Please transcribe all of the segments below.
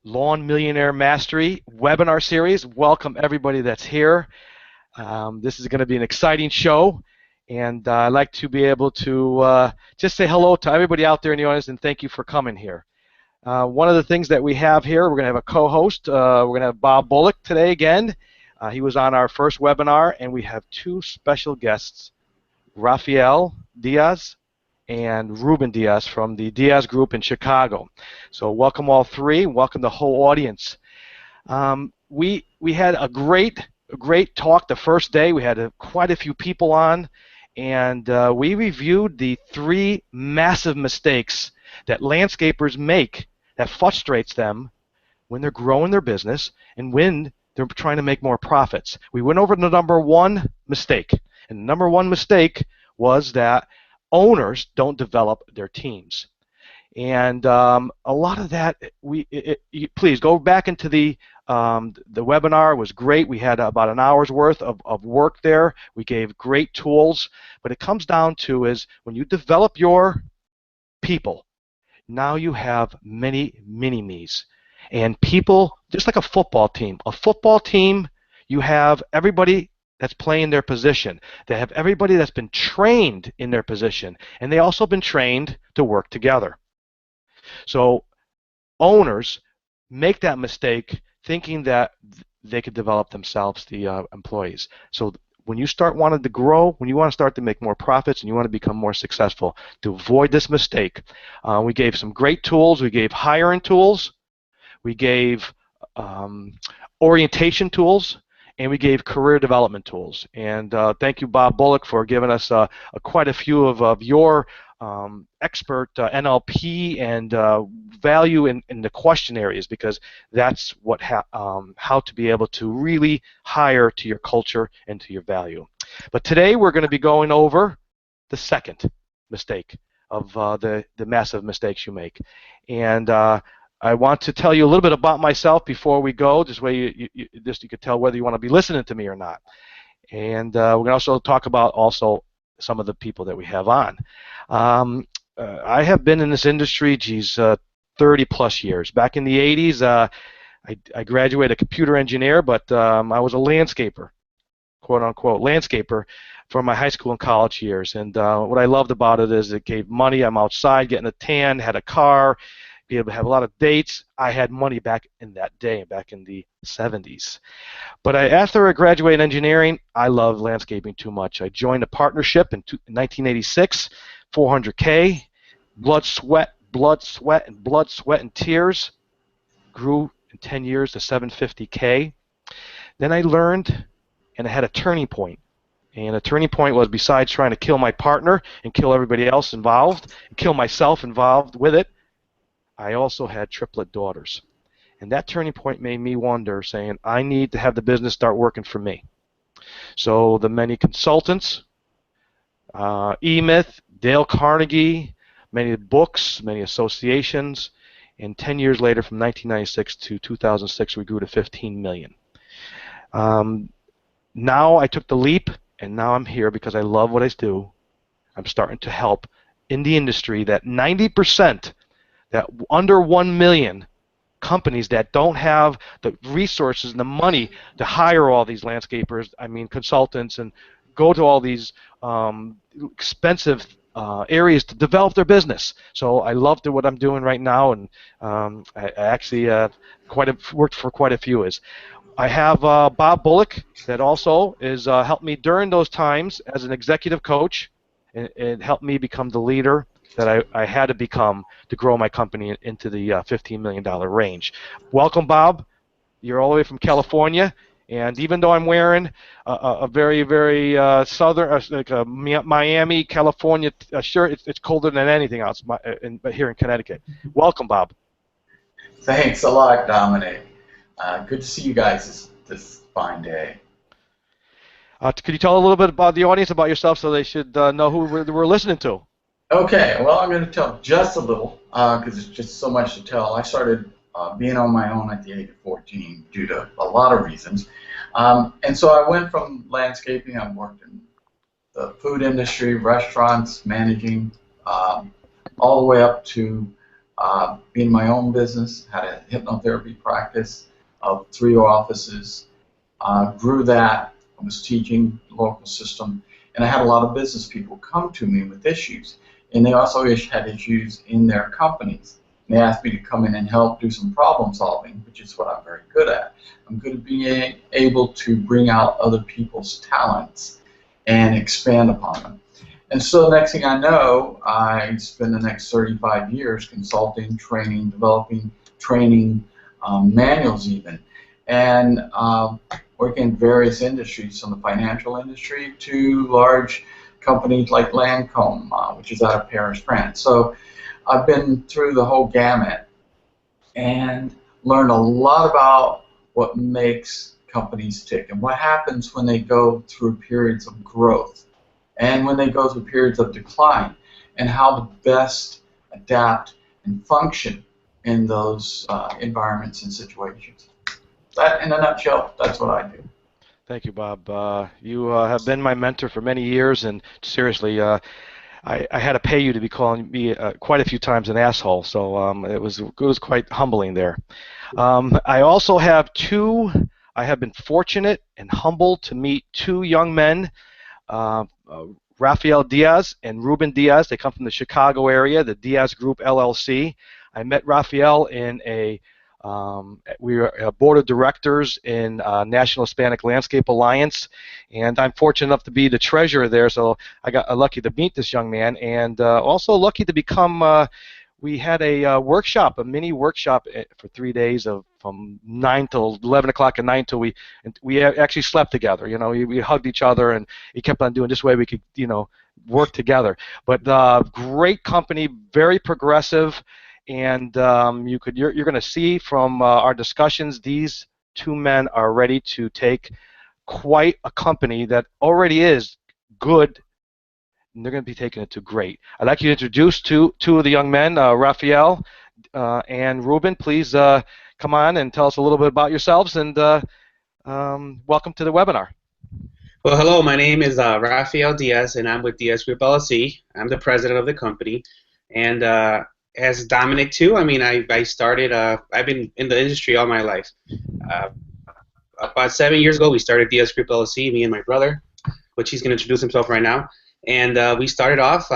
Lawn Millionaire Mastery webinar series. Welcome everybody that's here. This is going to be an exciting show, and I'd like to be able to just say hello to everybody out there in the audience and thank you for coming here. One of the things that we have here, we're going to have a co-host. We're going to have Bob Bullock today again. He was on our first webinar, and we have two special guests, Rafael Diaz and Ruben Diaz from the Diaz Group in Chicago. So welcome all three. Welcome the whole audience. We had a great talk the first day. We had quite a few people on, and we reviewed the three massive mistakes that landscapers make that frustrates them when they're growing their business and when they're trying to make more profits. We went over the number one mistake, and the number one mistake was that owners don't develop their teams. And a lot of that, please go back into the webinar. It was great. We had about an hour's worth of work there. We gave great tools. But it comes down to is when you develop your people, now you have many mini-me's. And people, just like a football team, you have everybody that's playing their position. They have everybody that's been trained in their position, and they also been trained to work together. So owners make that mistake thinking that they could develop themselves, the employees. So when you start wanting to grow, when you want to start to make more profits and you want to become more successful, to avoid this mistake, we gave some great tools. We gave hiring tools. We gave orientation tools. And we gave career development tools. And thank you, Bob Bullock, for giving us quite a few of your expert NLP and value in the question areas, because that's what how to be able to really hire to your culture and to your value. But today we're going to be going over the second mistake of the massive mistakes you make. And I want to tell you a little bit about myself before we go. This way you could tell whether you want to be listening to me or not. And we're going to also talk about some of the people that we have on. I have been in this industry, 30 plus years. Back in the 80s, I graduated a computer engineer, but I was a landscaper, quote unquote, landscaper for my high school and college years. And what I loved about it is it gave money. I'm outside getting a tan, had a car, be able to have a lot of dates. I had money back in that day, back in the 70s. But after I graduated engineering, I loved landscaping too much. I joined a partnership in 1986, 400K, blood, sweat, and tears. Grew in 10 years to 750K. Then I learned, and I had a turning point. And a turning point was, besides trying to kill my partner and kill everybody else involved, and kill myself involved with it, I also had triplet daughters. And that turning point made me wonder, saying, I need to have the business start working for me. So the many consultants, E-Myth, Dale Carnegie, many books, many associations, and 10 years later, from 1996 to 2006, we grew to 15 million. Now I took the leap, and now I'm here because I love what I do. I'm starting to help in the industry that 90%, that under 1 million companies that don't have the resources and the money to hire all these landscapers, consultants, and go to all these expensive areas to develop their business. So I love what I'm doing right now, and I actually worked for quite a few. I have Bob Bullock that also is helped me during those times as an executive coach, and helped me become the leader that I had to become to grow my company into the $15 million range. Welcome, Bob. You're all the way from California, and even though I'm wearing a very, very southern, like a Miami, California shirt, it's colder than anything else here in Connecticut. Welcome, Bob. Thanks a lot, Dominic. Good to see you guys this fine day. Could you tell a little bit about the audience, about yourself, so they should know who we're listening to? Okay, well, I'm going to tell just a little because there's just so much to tell. I started being on my own at the age of 14 due to a lot of reasons. And so I went from landscaping. I worked in the food industry, restaurants, managing, all the way up to being my own business, had a hypnotherapy practice of 3 offices, grew that. I was teaching the local system, and I had a lot of business people come to me with issues, and they also had issues in their companies. And they asked me to come in and help do some problem solving, which is what I'm very good at. I'm good at being able to bring out other people's talents and expand upon them. And so the next thing I know, I spend the next 35 years consulting, training, developing training manuals even, and working in various industries, from the financial industry to large companies like Lancome, which is out of Paris, France. So I've been through the whole gamut and learned a lot about what makes companies tick and what happens when they go through periods of growth and when they go through periods of decline, and how to best adapt and function in those environments and situations. That, in a nutshell, that's what I do. Thank you, Bob. You have been my mentor for many years, and seriously, I had to pay you to be calling me quite a few times an asshole, so it was quite humbling there. I also have I have been fortunate and humbled to meet two young men, uh, uh, Rafael Diaz and Ruben Diaz. They come from the Chicago area, the Diaz Group LLC. I met Rafael in we were a board of directors in National Hispanic Landscape Alliance, and I'm fortunate enough to be the treasurer there, so I got lucky to meet this young man, and also lucky to become we had a workshop, a mini workshop for 3 days from 9 till 11 o'clock at night until we actually slept together. You know, we hugged each other, and he kept on doing this way we could, work together. But great company, very progressive, and you're going to see from our discussions, these two men are ready to take quite a company that already is good, and they're going to be taking it to great. I'd like you to introduce two of the young men, Rafael and Ruben. Please come on and tell us a little bit about yourselves, and welcome to the webinar. Well, hello, my name is Rafael Diaz, and I'm with Diaz Group LLC. I'm the president of the company. And as Dominic, too, I mean, I started, I've been in the industry all my life. About 7 years ago, we started Diaz Group LLC, me and my brother, which he's going to introduce himself right now. And we started off,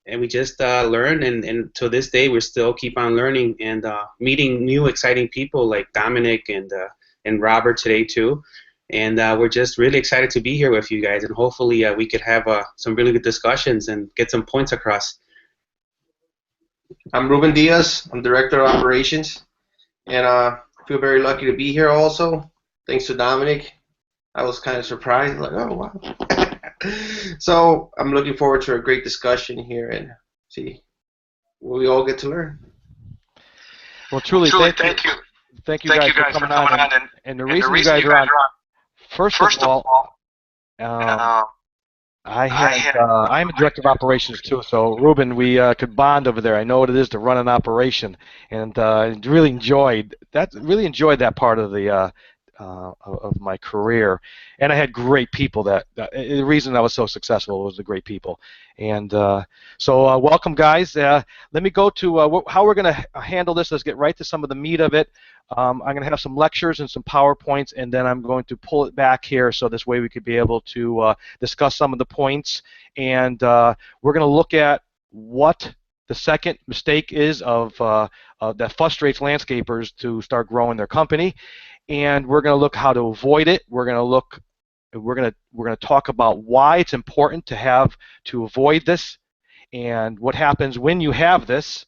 and we just learned, and to this day, we still keep on learning and meeting new, exciting people like Dominic and Robert today, too. And we're just really excited to be here with you guys, and hopefully we could have some really good discussions and get some points across. I'm Ruben Diaz. I'm Director of Operations, and I feel very lucky to be here also. Thanks to Dominic. I was kind of surprised, like, oh, wow. So I'm looking forward to a great discussion here and see what we all get to learn. Well, truly, thank you. Thank you guys for coming on. And the reason you guys are on, first of all, I'm a director of operations too, so Ruben, we could bond over there. I know what it is to run an operation, and really enjoyed that part of the of my career, and I had great people. The reason I was so successful was the great people, and so welcome, guys. Let me go to how we're going to handle this. Let's get right to some of the meat of it. I'm going to have some lectures and some PowerPoints, and then I'm going to pull it back here so this way we could be able to discuss some of the points, and we're going to look at what the second mistake is that frustrates landscapers to start growing their company. And we're going to look how to avoid it. We're going to talk about why it's important to avoid this, and what happens when you have this.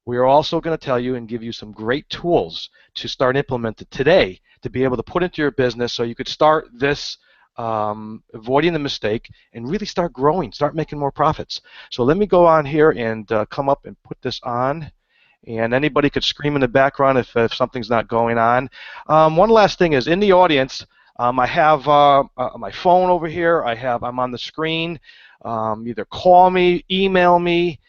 We are also going to tell you and give you some great tools to start implementing today to be able to put into your business, so you could start this avoiding the mistake and really start growing, start making more profits. So let me go on here and come up and put this on. And anybody could scream in the background if something's not going on. One last thing is, in the audience, I have my phone over here. I'm on the screen. Either call me, email me.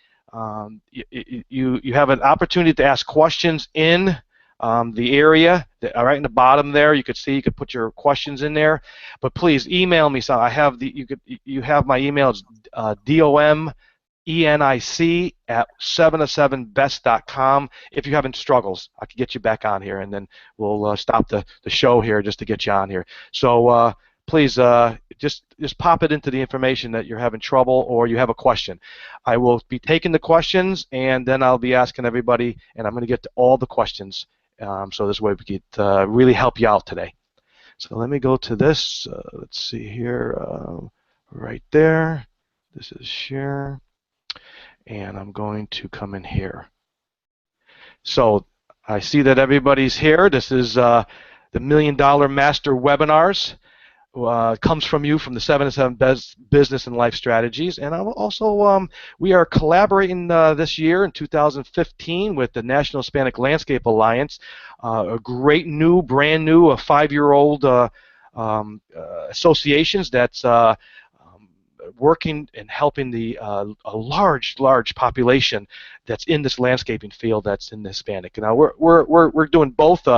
You have an opportunity to ask questions in the area right in the bottom there. You could put your questions in there. But please email me. So you have my email. It's ENIC at 707best.com. If you're having struggles, I can get you back on here, and then we'll stop the show here just to get you on here. So please just pop it into the information that you're having trouble or you have a question. I will be taking the questions, and then I'll be asking everybody, and I'm going to get to all the questions, so this way we could really help you out today. So let me go to this. Let's see here, right there. This is share. And I'm going to come in here. So I see that everybody's here. This is the $1 Million Master Webinars. Comes from you from the 707 Business and Life Strategies. And also we are collaborating this year in 2015 with the National Hispanic Landscape Alliance, a great new, brand new, a 5-year-old associations that's working and helping a large population that's in this landscaping field that's in the Hispanic. Now we're doing both,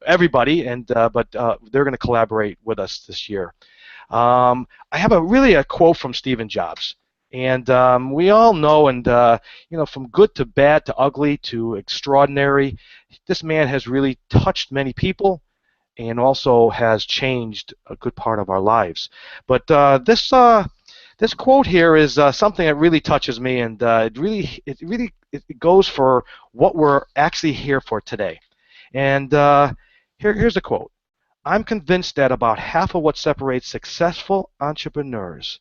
everybody, and but they're going to collaborate with us this year. I have a quote from Stephen Jobs, and we all know, and from good to bad to ugly to extraordinary, this man has really touched many people and also has changed a good part of our lives. But this quote here is something that really touches me, and it goes for what we're actually here for today. And here's a quote. I'm convinced that about half of what separates successful entrepreneurs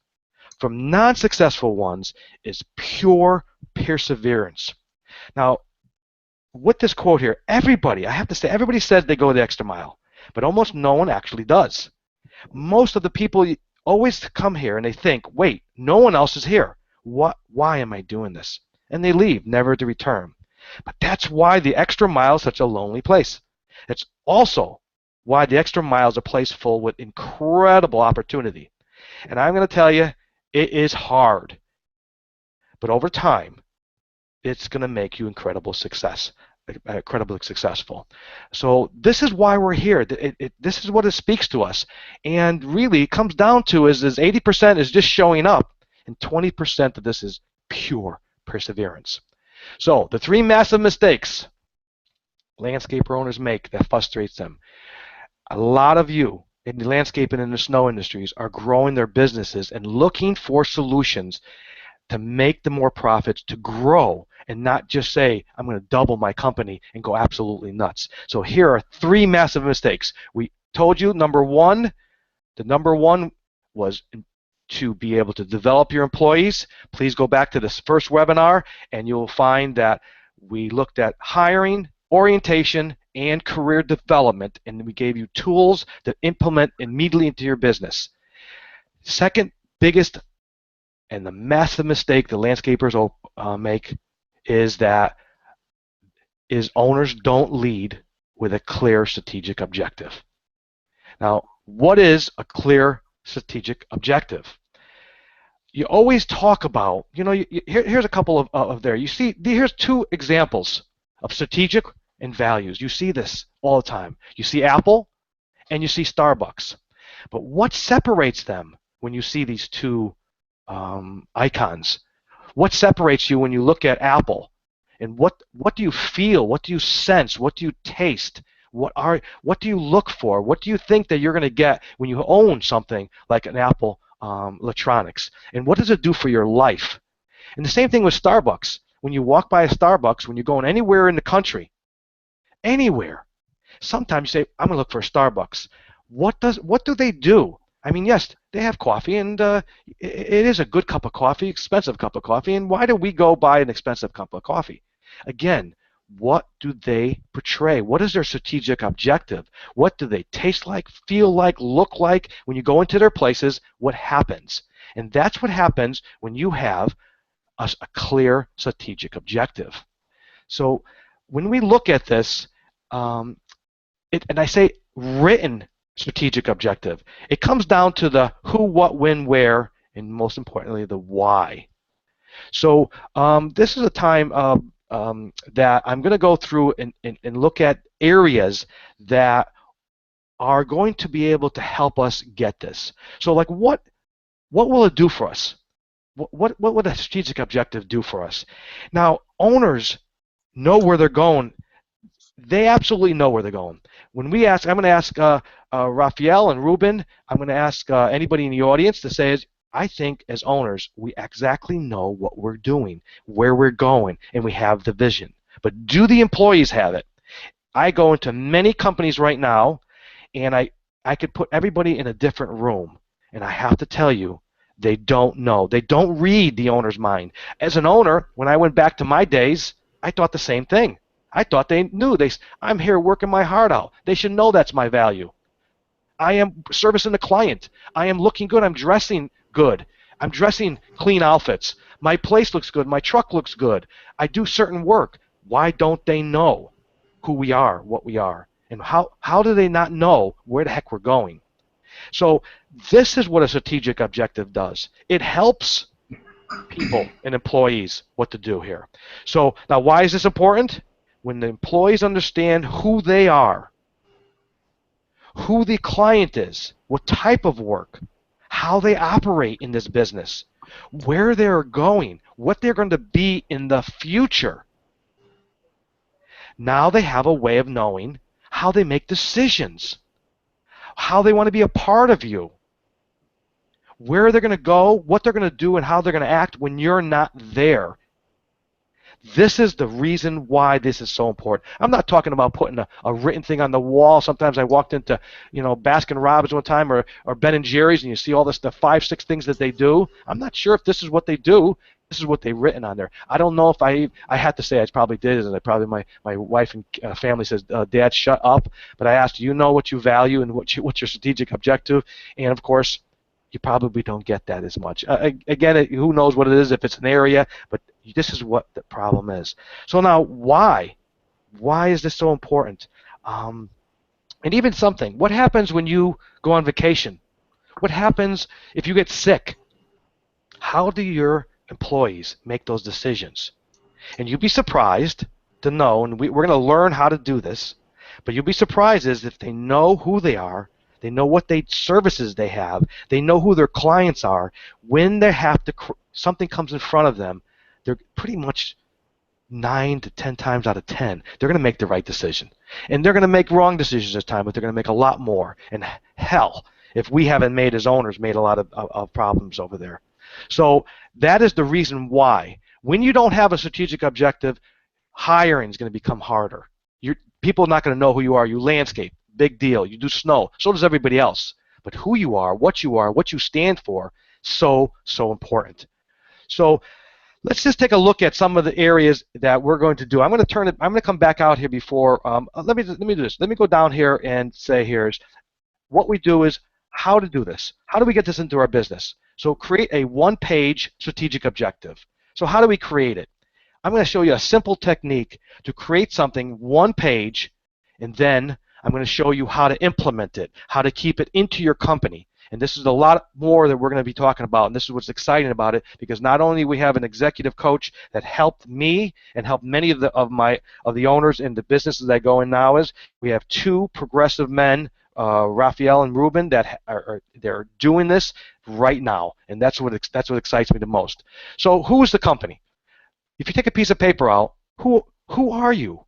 from non-successful ones is pure perseverance. Now, with this quote here, everybody, I have to say, everybody says they go the extra mile, but almost no one actually does. Most of the people always come here and they think, wait, no one else is here. Why am I doing this? And they leave, never to return. But that's why the extra mile is such a lonely place. It's also why the extra mile is a place full with incredible opportunity. And I'm going to tell you, it is hard. But over time, it's going to make you incredibly successful. So this is why we're here. This is what it speaks to us. And really, it comes down to is 80% is just showing up, and 20% of this is pure perseverance. So the 3 massive mistakes landscaper owners make that frustrates them. A lot of you in the landscaping and the snow industries are growing their businesses and looking for solutions to make them more profits, to grow, and not just say, I'm going to double my company and go absolutely nuts. So here are 3 massive mistakes. We told you, number one was to be able to develop your employees. Please go back to this first webinar, and you'll find that we looked at hiring, orientation, and career development, and we gave you tools to implement immediately into your business. Second biggest and the massive mistake the landscapers make is owners don't lead with a clear strategic objective. Now, what is a clear strategic objective? You always talk about, here's a couple of there. You see, here's 2 examples of strategic and values. You see this all the time. You see Apple and you see Starbucks. But what separates them when you see these 2 icons? What separates you when you look at Apple? And what do you feel? What do you sense? What do you taste? What do you look for? What do you think that you're going to get when you own something like an Apple electronics? And what does it do for your life? And the same thing with Starbucks. When you walk by a Starbucks, when you're going anywhere in the country, anywhere, sometimes you say, I'm going to look for a Starbucks. What do they do? I mean, yes, they have coffee, and it is a good cup of coffee, expensive cup of coffee, and why do we go buy an expensive cup of coffee? Again, what do they portray? What is their strategic objective? What do they taste like, feel like, look like? When you go into their places, what happens? And that's what happens when you have a clear strategic objective. So when we look at this, and I say written strategic objective, it comes down to the who, what, when, where, and most importantly, the why. So this is a time that I'm going to go through and look at areas that are going to be able to help us get this. So like what will it do for us? What would a strategic objective do for us? Now, owners know where they're going. They absolutely know where they're going. When we ask, I'm going to ask Raphael and Ruben, I'm going to ask anybody in the audience to say, I think as owners, we exactly know what we're doing, where we're going, and we have the vision. But do the employees have it? I go into many companies right now, and I could put everybody in a different room, and I have to tell you, they don't know. They don't read the owner's mind. As an owner, when I went back to my days, I thought the same thing. I thought they knew. I'm here working my heart out. They should know that's my value. I am servicing the client. I am looking good. I'm dressing good. I'm dressing clean outfits. My place looks good. My truck looks good. I do certain work. Why don't they know who we are, what we are? And how do they not know where the heck we're going? So this is what a strategic objective does. It helps people and employees what to do here. So now why is this important? When the employees understand who they are, who the client is, what type of work, how they operate in this business, where they're going, what they're going to be in the future, now they have a way of knowing how they make decisions, how they want to be a part of you, where they're going to go, what they're going to do, and how they're going to act when you're not there. This is the reason why this is so important. I'm not talking about putting a written thing on the wall. Sometimes I walked into, Baskin Robbins one time or Ben and Jerry's, and you see all the 5, 6 things that they do. I'm not sure if this is what they do. This is what they've written on there. I don't know if I had to say I probably did, and my wife and family says, Dad, shut up. But I asked, do you know what you value and what's your strategic objective? And of course, you probably don't get that as much. Again, who knows what it is, if it's an area, but this is what the problem is. So now, why? Why is this so important? And even something, what happens when you go on vacation? What happens if you get sick? How do your employees make those decisions? And you'd be surprised to know, and we're going to learn how to do this, but you'll be surprised is if they know who they are, they know what services they have, they know who their clients are. When they have to, something comes in front of them, they're pretty much 9 to 10 times out of 10, they're going to make the right decision. And they're going to make wrong decisions this time, but they're going to make a lot more. And hell, if we haven't made as owners, made a lot of problems over there. So that is the reason why. When you don't have a strategic objective, hiring is going to become harder. People are not going to know who you are. You landscape, big deal. You do snow. So does everybody else. But who you are, what you stand for, so important. So let's just take a look at some of the areas that we're going to do. I'm going to come back out here before. Let me do this. Let me go down here and say here's what we do is how to do this. How do we get this into our business? So create a one-page strategic objective. So how do we create it? I'm going to show you a simple technique to create something one page, and then I'm going to show you how to implement it, how to keep it into your company. And this is a lot more that we're going to be talking about, and this is what's exciting about it, because not only we have an executive coach that helped me and helped many of the owners in the businesses I go in now, is we have 2 progressive men, Raphael and Ruben, that they're doing this right now, and that's what excites me the most. So who is the company? If you take a piece of paper out, who are you?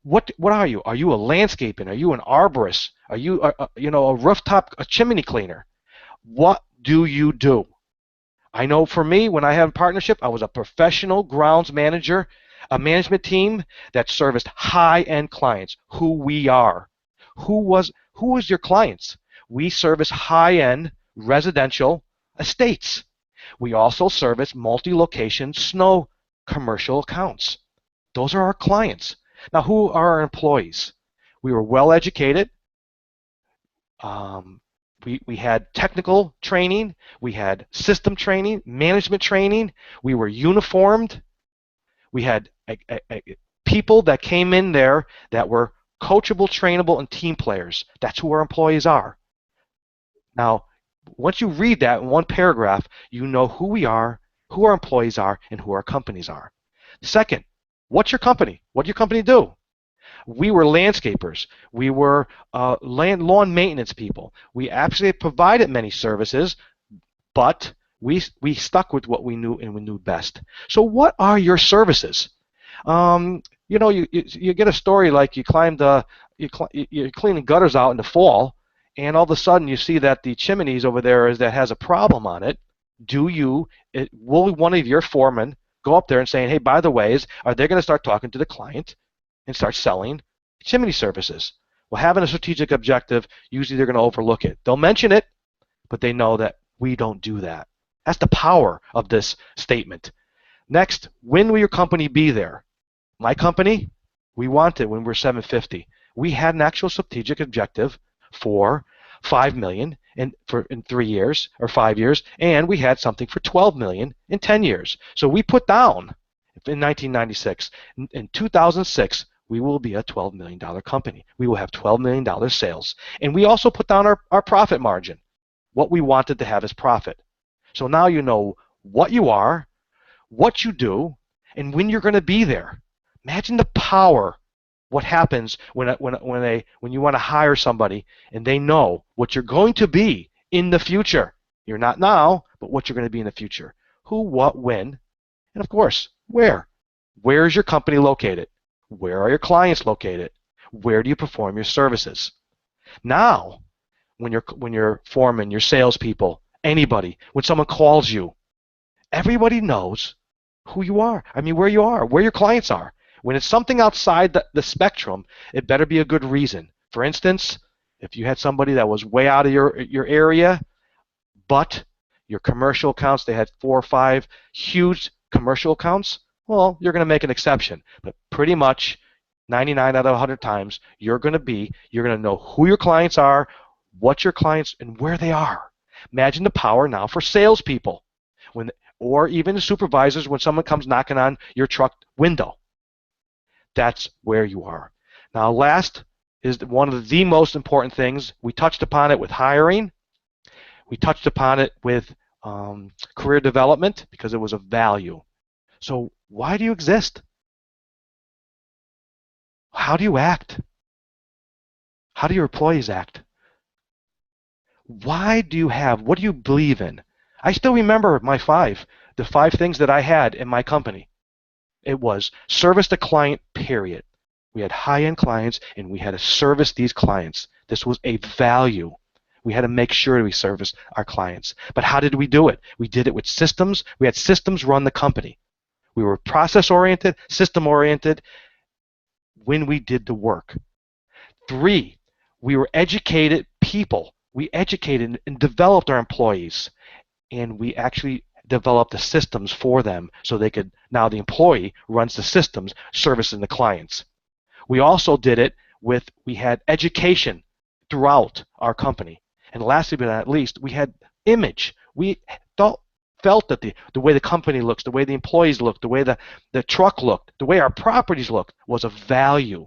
What are you? Are you a landscaping? Are you an arborist? Are you a rooftop, a chimney cleaner? What do you do? I know for me, when I had a partnership, I was a professional grounds manager, a management team that serviced high-end clients. Who we are? Who was your clients? We service high-end residential estates. We also service multi-location snow commercial accounts. Those are our clients. Now, who are our employees? We were well educated. We had technical training. We had system training, management training. We were uniformed. We had people that came in there that were coachable, trainable, and team players. That's who our employees are. Now, once you read that in one paragraph, you know who we are, who our employees are, and who our companies are. Second, what's your company? What do your company do? We were landscapers. We were lawn maintenance people. We actually provided many services, but We stuck with what we knew and we knew best. So what are your services? You get a story like you're cleaning gutters out in the fall, and all of a sudden you see that the chimneys over there that has a problem on it. Will one of your foremen go up there and saying, hey, by the way, are they going to start talking to the client and start selling chimney services? Well, having a strategic objective, usually they're going to overlook it. They'll mention it, but they know that we don't do that. That's the power of this statement. Next, when will your company be there? My company, we want it when we're 750. We had an actual strategic objective for 5 million in 3 years or 5 years, and we had something for 12 million in 10 years. So we put down in 1996, in 2006, we will be a $12 million company. We will have $12 million sales. And we also put down our profit margin. What we wanted to have is profit. So now you know what you are, what you do, and when you're going to be there. Imagine the power. What happens when you want to hire somebody and they know what you're going to be in the future. You're not now, but what you're going to be in the future. Who, what, when, and of course, where. Where is your company located? Where are your clients located? Where do you perform your services? Now, when your foreman, your salespeople, anybody, when someone calls you, everybody knows who you are. I mean, where you are, where your clients are. When it's something outside the spectrum, it better be a good reason. For instance, if you had somebody that was way out of your area, but your commercial accounts, they had 4 or 5 huge commercial accounts, well, you're going to make an exception. But pretty much 99 out of 100 times, you're going to know who your clients are, what your clients, and where they are. Imagine the power now for salespeople, or even the supervisors when someone comes knocking on your truck window. That's where you are. Now, last is one of the most important things. We touched upon it with hiring. We touched upon it with career development because it was of value. So why do you exist? How do you act? How do your employees act? What do you believe in? I still remember the 5 things that I had in my company. It was service the client, period. We had high-end clients, and we had to service these clients. This was a value. We had to make sure we service our clients. But how did we do it? We did it with systems. We had systems run the company. We were process-oriented, system-oriented when we did the work. 3, we were educated people. We educated and developed our employees, and we actually developed the systems for them so now the employee runs the systems servicing the clients. We also did it we had education throughout our company. And lastly but not least, we had image. We felt that the way the company looks, the way the employees look, the way the truck looked, the way our properties looked was of value.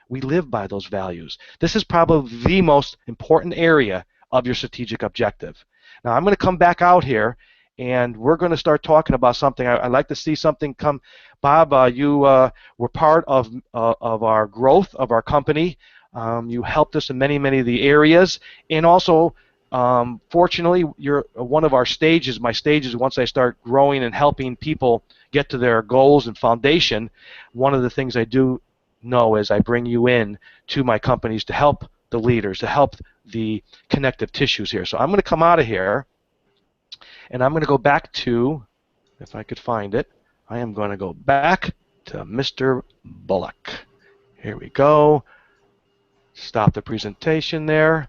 We live by those values. This is probably the most important area of your strategic objective. Now I'm going to come back out here and we're going to start talking about something. I'd like to see something come. Bob, you were part of our growth of our company. You helped us in many of the areas, and also, fortunately, you're one of our stages. My stages, once I start growing and helping people get to their goals and foundation, one of the things I do know is I bring you in to my companies to help the leaders, to help the connective tissues here. So I'm going to come out of here. And I'm going to go back to, if I could find it, I am going to go back to Mr. Bullock. Here we go. Stop the presentation there.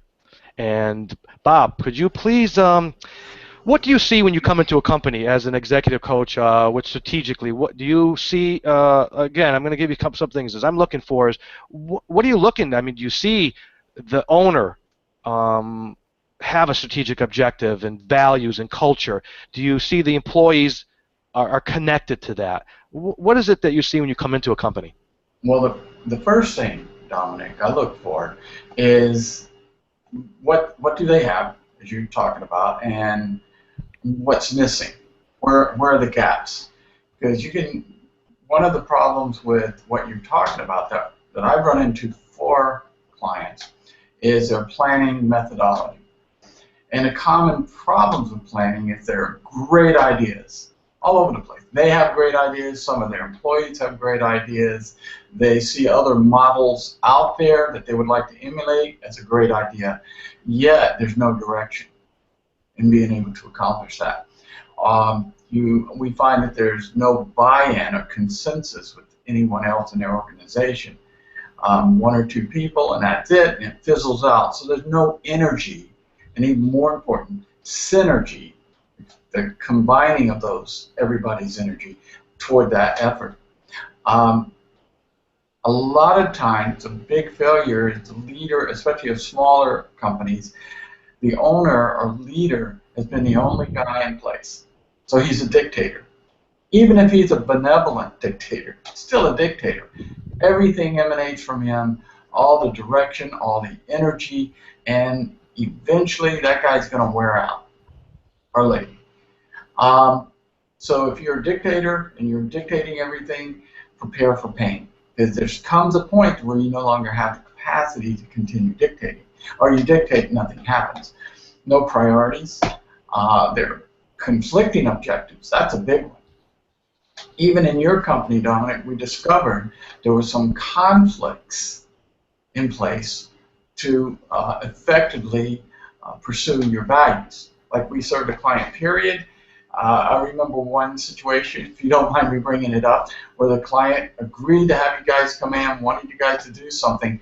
And Bob, could you please, what do you see when you come into a company as an executive coach, strategically? What do you see, again, I'm going to give you some things as I'm looking for is, what are you looking, I mean, do you see the owner have a strategic objective and values and culture? Do you see the employees are connected to that? What is it that you see when you come into a company? Well, the first thing, Dominic, I look for is what do they have, as you're talking about, and what's missing? Where are the gaps? Because one of the problems with what you're talking about that I've run into for clients is their planning methodology. And the common problems with planning is there are great ideas all over the place. They have great ideas. Some of their employees have great ideas. They see other models out there that they would like to emulate as a great idea. Yet there's no direction in being able to accomplish that. We find that there's no buy-in or consensus with anyone else in their organization. One or two people, and that's it, and it fizzles out. So there's no energy, and even more important, synergy, the combining of everybody's energy toward that effort. A lot of times, a big failure is the leader, especially of smaller companies, the owner or leader has been the only guy in place. So he's a dictator. Even if he's a benevolent dictator, still a dictator. Everything emanates from him, all the direction, all the energy, and eventually that guy's going to wear out, or lady. So if you're a dictator and you're dictating everything, prepare for pain. Because there comes a point where you no longer have the capacity to continue dictating. Or you dictate, nothing happens. No priorities. There are conflicting objectives. That's a big one. Even in your company, Dominic, we discovered there were some conflicts in place to effectively pursue your values. Like we served a client period. I remember one situation, if you don't mind me bringing it up, where the client agreed to have you guys come in, wanted you guys to do something.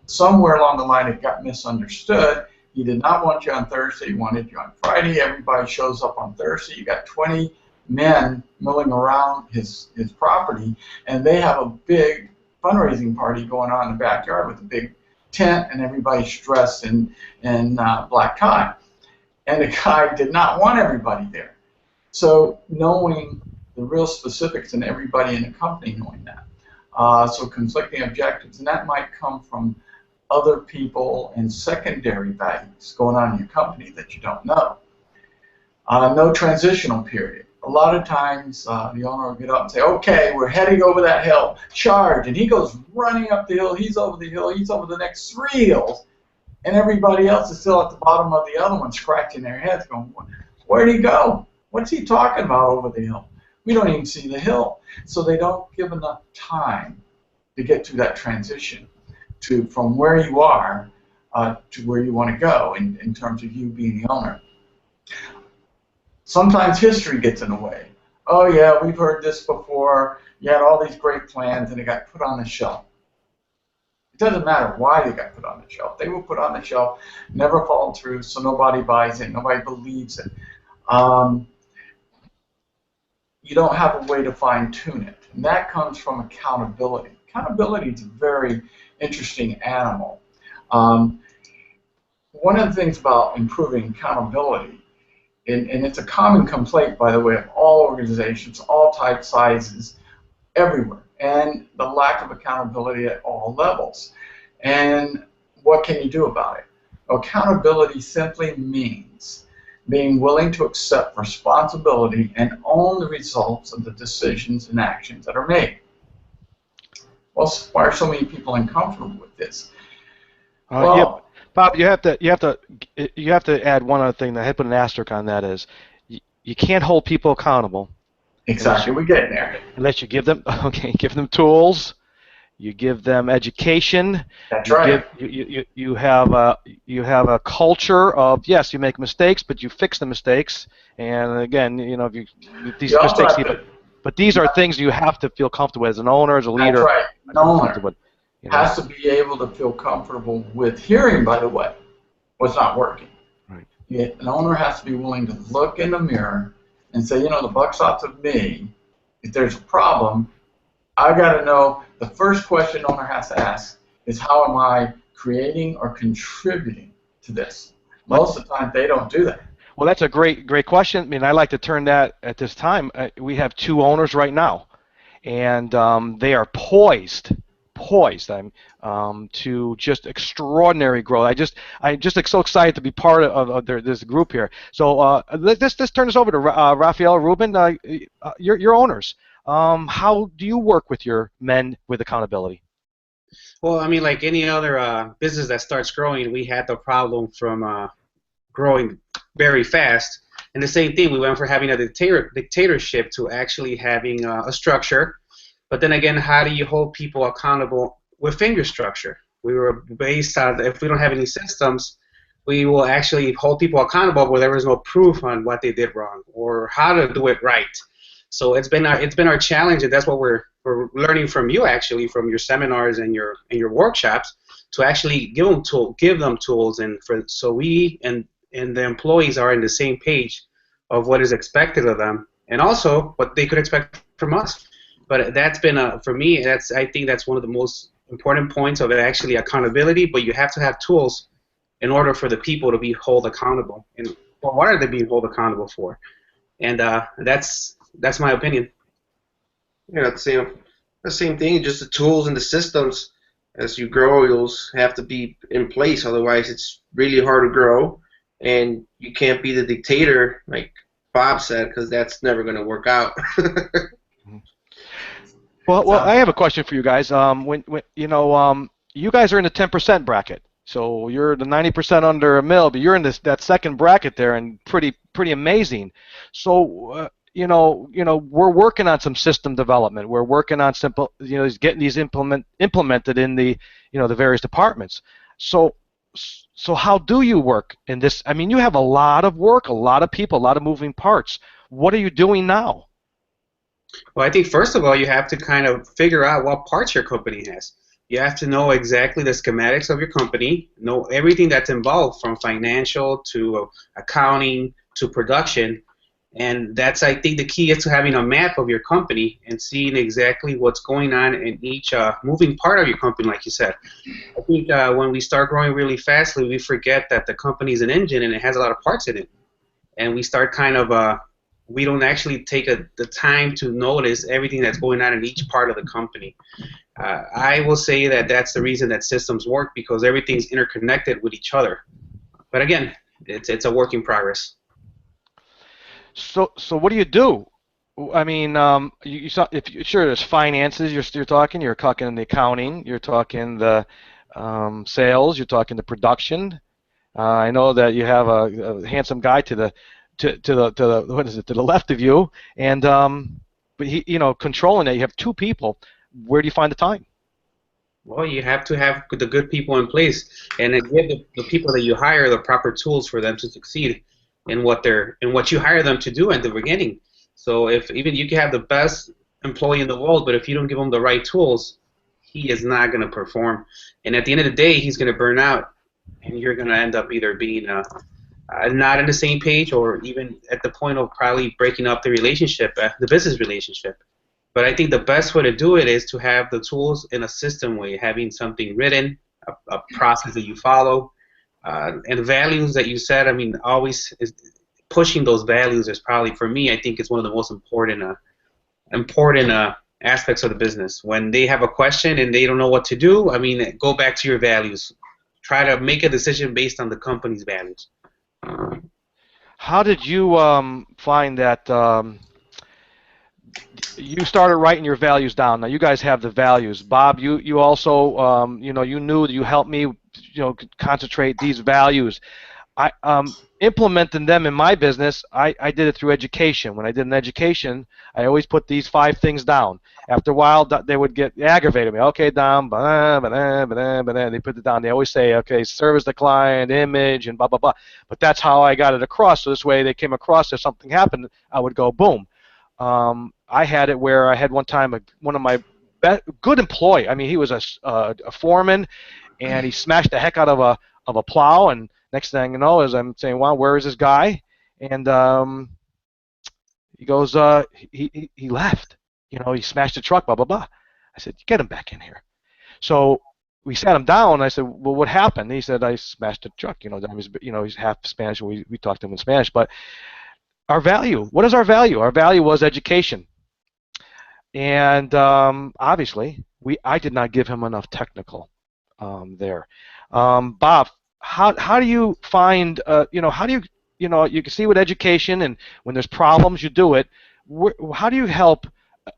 Somewhere along the line it got misunderstood. He did not want you on Thursday, he wanted you on Friday. Everybody shows up on Thursday. You got 20 men milling around his property, and they have a big fundraising party going on in the backyard with a big tent, and everybody's dressed in black tie. And the guy did not want everybody there. So knowing the real specifics and everybody in the company knowing that. So conflicting objectives, and that might come from other people and secondary values going on in your company that you don't know. No transitional period. A lot of times the owner will get up and say, okay, we're heading over that hill, charge, and he goes running up the hill, he's over the hill, he's over the next 3 hills, and everybody else is still at the bottom of the other one scratching their heads going, where'd he go? What's he talking about over the hill? We don't even see the hill. So they don't give enough time to get to that transition from where you are to where you want to go in terms of you being the owner. Sometimes history gets in the way. Oh yeah, we've heard this before. You had all these great plans and they got put on the shelf. It doesn't matter why they got put on the shelf. They were put on the shelf, never fall through, so nobody buys it, nobody believes it. You don't have a way to fine-tune it. And that comes from accountability. Accountability is a very interesting animal. One of the things about improving accountability, and it's a common complaint, by the way, of all organizations, all types, sizes, everywhere, and the lack of accountability at all levels. And what can you do about it? Accountability simply means being willing to accept responsibility and own the results of the decisions and actions that are made. Well, why are so many people uncomfortable with this? Yeah, Bob, you have to add one other thing that I put an asterisk on. That is, you can't hold people accountable. Exactly, we're getting there. Unless you give them give them tools. You give them education. That's right. You have a culture of, yes, you make mistakes, but you fix the mistakes. And again, you know, these mistakes. But these are things you have to feel comfortable with as an owner, as a leader. That's right. An owner has to be able to feel comfortable with hearing, by the way, what's not working. Right. An owner has to be willing to look in the mirror and say, you know, the buck stops with me. If there's a problem, I got to know. The first question the owner has to ask is, how am I creating or contributing to this? Most of the time, they don't do that. Well, that's a great question. I mean, I like to turn that at this time. We have 2 owners right now, and they are poised to just extraordinary growth. I'm just so excited to be part of this group here. So let's turn this over to Raphael, Ruben. Your owners. How do you work with your men with accountability? Well, I mean, like any other business that starts growing, we had the problem from growing very fast. And the same thing, we went from having a dictatorship to actually having a structure. But then again, how do you hold people accountable within your structure? We were based on, if we don't have any systems, we will actually hold people accountable where there is no proof on what they did wrong or how to do it right. So it's been our challenge, and that's what we're learning from you, actually, from your seminars and your workshops, to actually give them tools, and so we and the employees are on the same page of what is expected of them, and also what they could expect from us. But that's been for me, I think that's one of the most important points of it, actually, accountability. But you have to have tools in order for the people to be held accountable. And well, what are they being held accountable for? And that's my opinion. Yeah, the same thing. Just the tools and the systems. As you grow, you'll have to be in place. Otherwise, it's really hard to grow, and you can't be the dictator, like Bob said, because that's never going to work out. Well, I have a question for you guys. When you guys are in the 10% bracket, so you're the 90% under a mil, but you're in that second bracket there, and pretty amazing. So we're working on some system development. We're working on simple, getting these implemented in the the various departments. So how do you work in this? I mean, you have a lot of work, a lot of people, a lot of moving parts. What are you doing now? Well, I think first of all, you have to kind of figure out what parts your company has. You have to know exactly the schematics of your company, know everything that's involved, from financial to accounting to production. And that's, I think, the key is to having a map of your company and seeing exactly what's going on in each moving part of your company, like you said. I think when we start growing really fastly, we forget that the company is an engine and it has a lot of parts in it. And we start kind of we don't actually take the time to notice everything that's going on in each part of the company. I will say that that's the reason that systems work, because everything's interconnected with each other. But again, it's a work in progress. So what do you do? I mean, you saw, sure, there's finances. You're talking the accounting. You're talking the sales. You're talking the production. I know that you have a handsome guy to the what is it, to the left of you, and but he, controlling it. You have two people. Where do you find the time? Well, you have to have the good people in place, and then give the people that you hire the proper tools for them to succeed in what you hire them to do at the beginning. So if even you can have the best employee in the world, but if you don't give him the right tools, he is not going to perform. And at the end of the day, he's going to burn out, and you're going to end up either being not on the same page, or even at the point of probably breaking up the relationship, the business relationship. But I think the best way to do it is to have the tools in a system way, having something written, a process that you follow, and values that you set. I mean, always pushing those values is probably, for me, I think it's one of the most important aspects of the business. When they have a question and they don't know what to do, I mean, go back to your values. Try to make a decision based on the company's values. How did you find that you started writing your values down? Now you guys have the values. Bob, you also you knew that you helped me concentrate these values. I implementing them in my business. I did it through education. When I did an education, I always put these 5 things down. After a while, they would get aggravated me. Okay, Dom, they put it down. They always say, okay, service the client, image, and blah blah blah. But that's how I got it across. So this way, they came across. If something happened, I would go boom. I had it where I had one time one of my good employee. I mean, he was a foreman, and he smashed the heck out of a plow. And next thing you know is I'm saying, "Wow, where is this guy?" And he goes, he left. He smashed the truck. Blah blah blah. I said, "Get him back in here." So we sat him down. And I said, "Well, what happened?" He said, "I smashed the truck." He's half Spanish. We talked to him in Spanish, but. Our value. What is our value? Our value was education, and obviously, I did not give him enough technical there. Bob, how do you find? How do you can see with education, and when there's problems, you do it. How do you help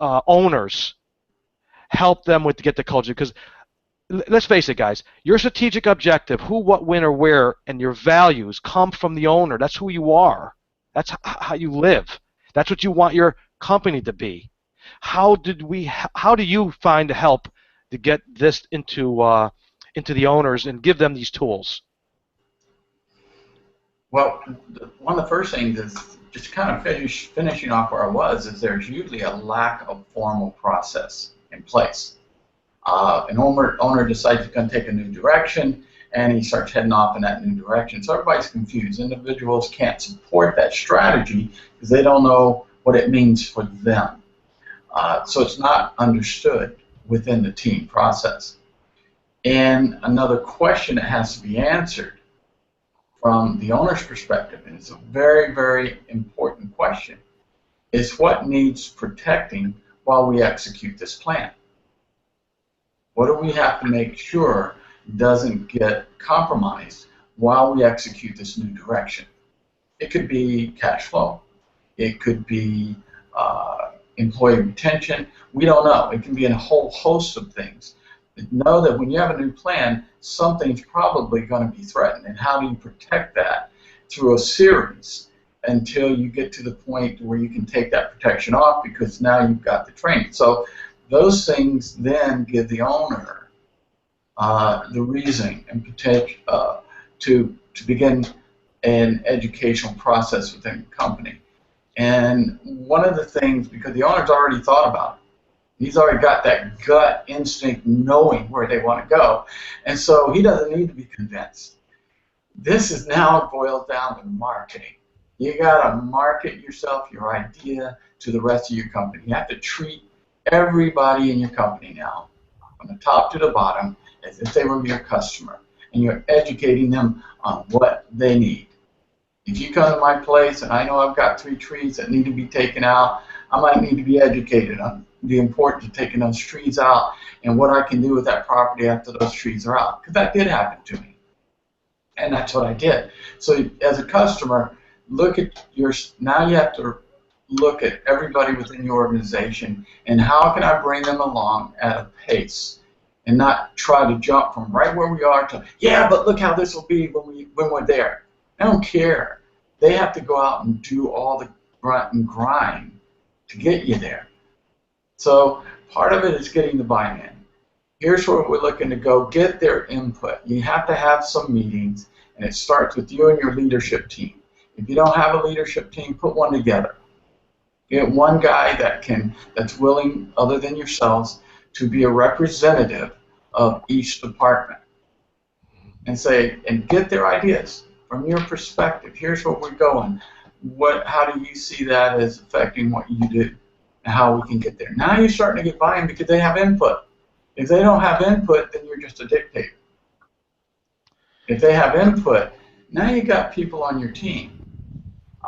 owners? Help them to get the culture, because let's face it, guys. Your strategic objective, who, what, when, or where, and your values come from the owner. That's who you are. That's how you live. That's what you want your company to be. How do you find help to get this into the owners and give them these tools? Well, one of the first things is just kind of finishing off where I was, is there's usually a lack of formal process in place. An owner decides he's going to take a new direction, and he starts heading off in that new direction. So everybody's confused. Individuals can't support that strategy because they don't know what it means for them. So it's not understood within the team process. And another question that has to be answered from the owner's perspective, and it's a very, very important question, is what needs protecting while we execute this plan? What do we have to make sure doesn't get compromised while we execute this new direction? It could be cash flow. It could be employee retention. We don't know. It can be a whole host of things. But know that when you have a new plan, something's probably going to be threatened. And how do you protect that? Through a series until you get to the point where you can take that protection off, because now you've got the training. So those things then give the owner the reason and potential to begin an educational process within the company. And one of the things, because the owner's already thought about it, he's already got that gut instinct knowing where they want to go, and so he doesn't need to be convinced. This is now boiled down to marketing. You got to market yourself, your idea, to the rest of your company. You have to treat everybody in your company now, from the top to the bottom, as if they were your customer, and you're educating them on what they need. If you come to my place and I know I've got 3 trees that need to be taken out, I might need to be educated on the importance of taking those trees out and what I can do with that property after those trees are out. Because that did happen to me. And that's what I did. So as a customer, now you have to look at everybody within your organization and how can I bring them along at a pace and not try to jump from right where we are to, yeah, but look how this will be when we're there. I don't care. They have to go out and do all the grunt and grind to get you there. So part of it is getting the buy-in. Here's where we're looking to go. Get their input. You have to have some meetings, and it starts with you and your leadership team. If you don't have a leadership team, put one together. Get one guy that's willing, other than yourselves, to be a representative of each department, and get their ideas. From your perspective, here's where we're going. How do you see that as affecting what you do and how we can get there? Now you're starting to get buy-in because they have input. If they don't have input, then you're just a dictator. If they have input, now you got people on your team.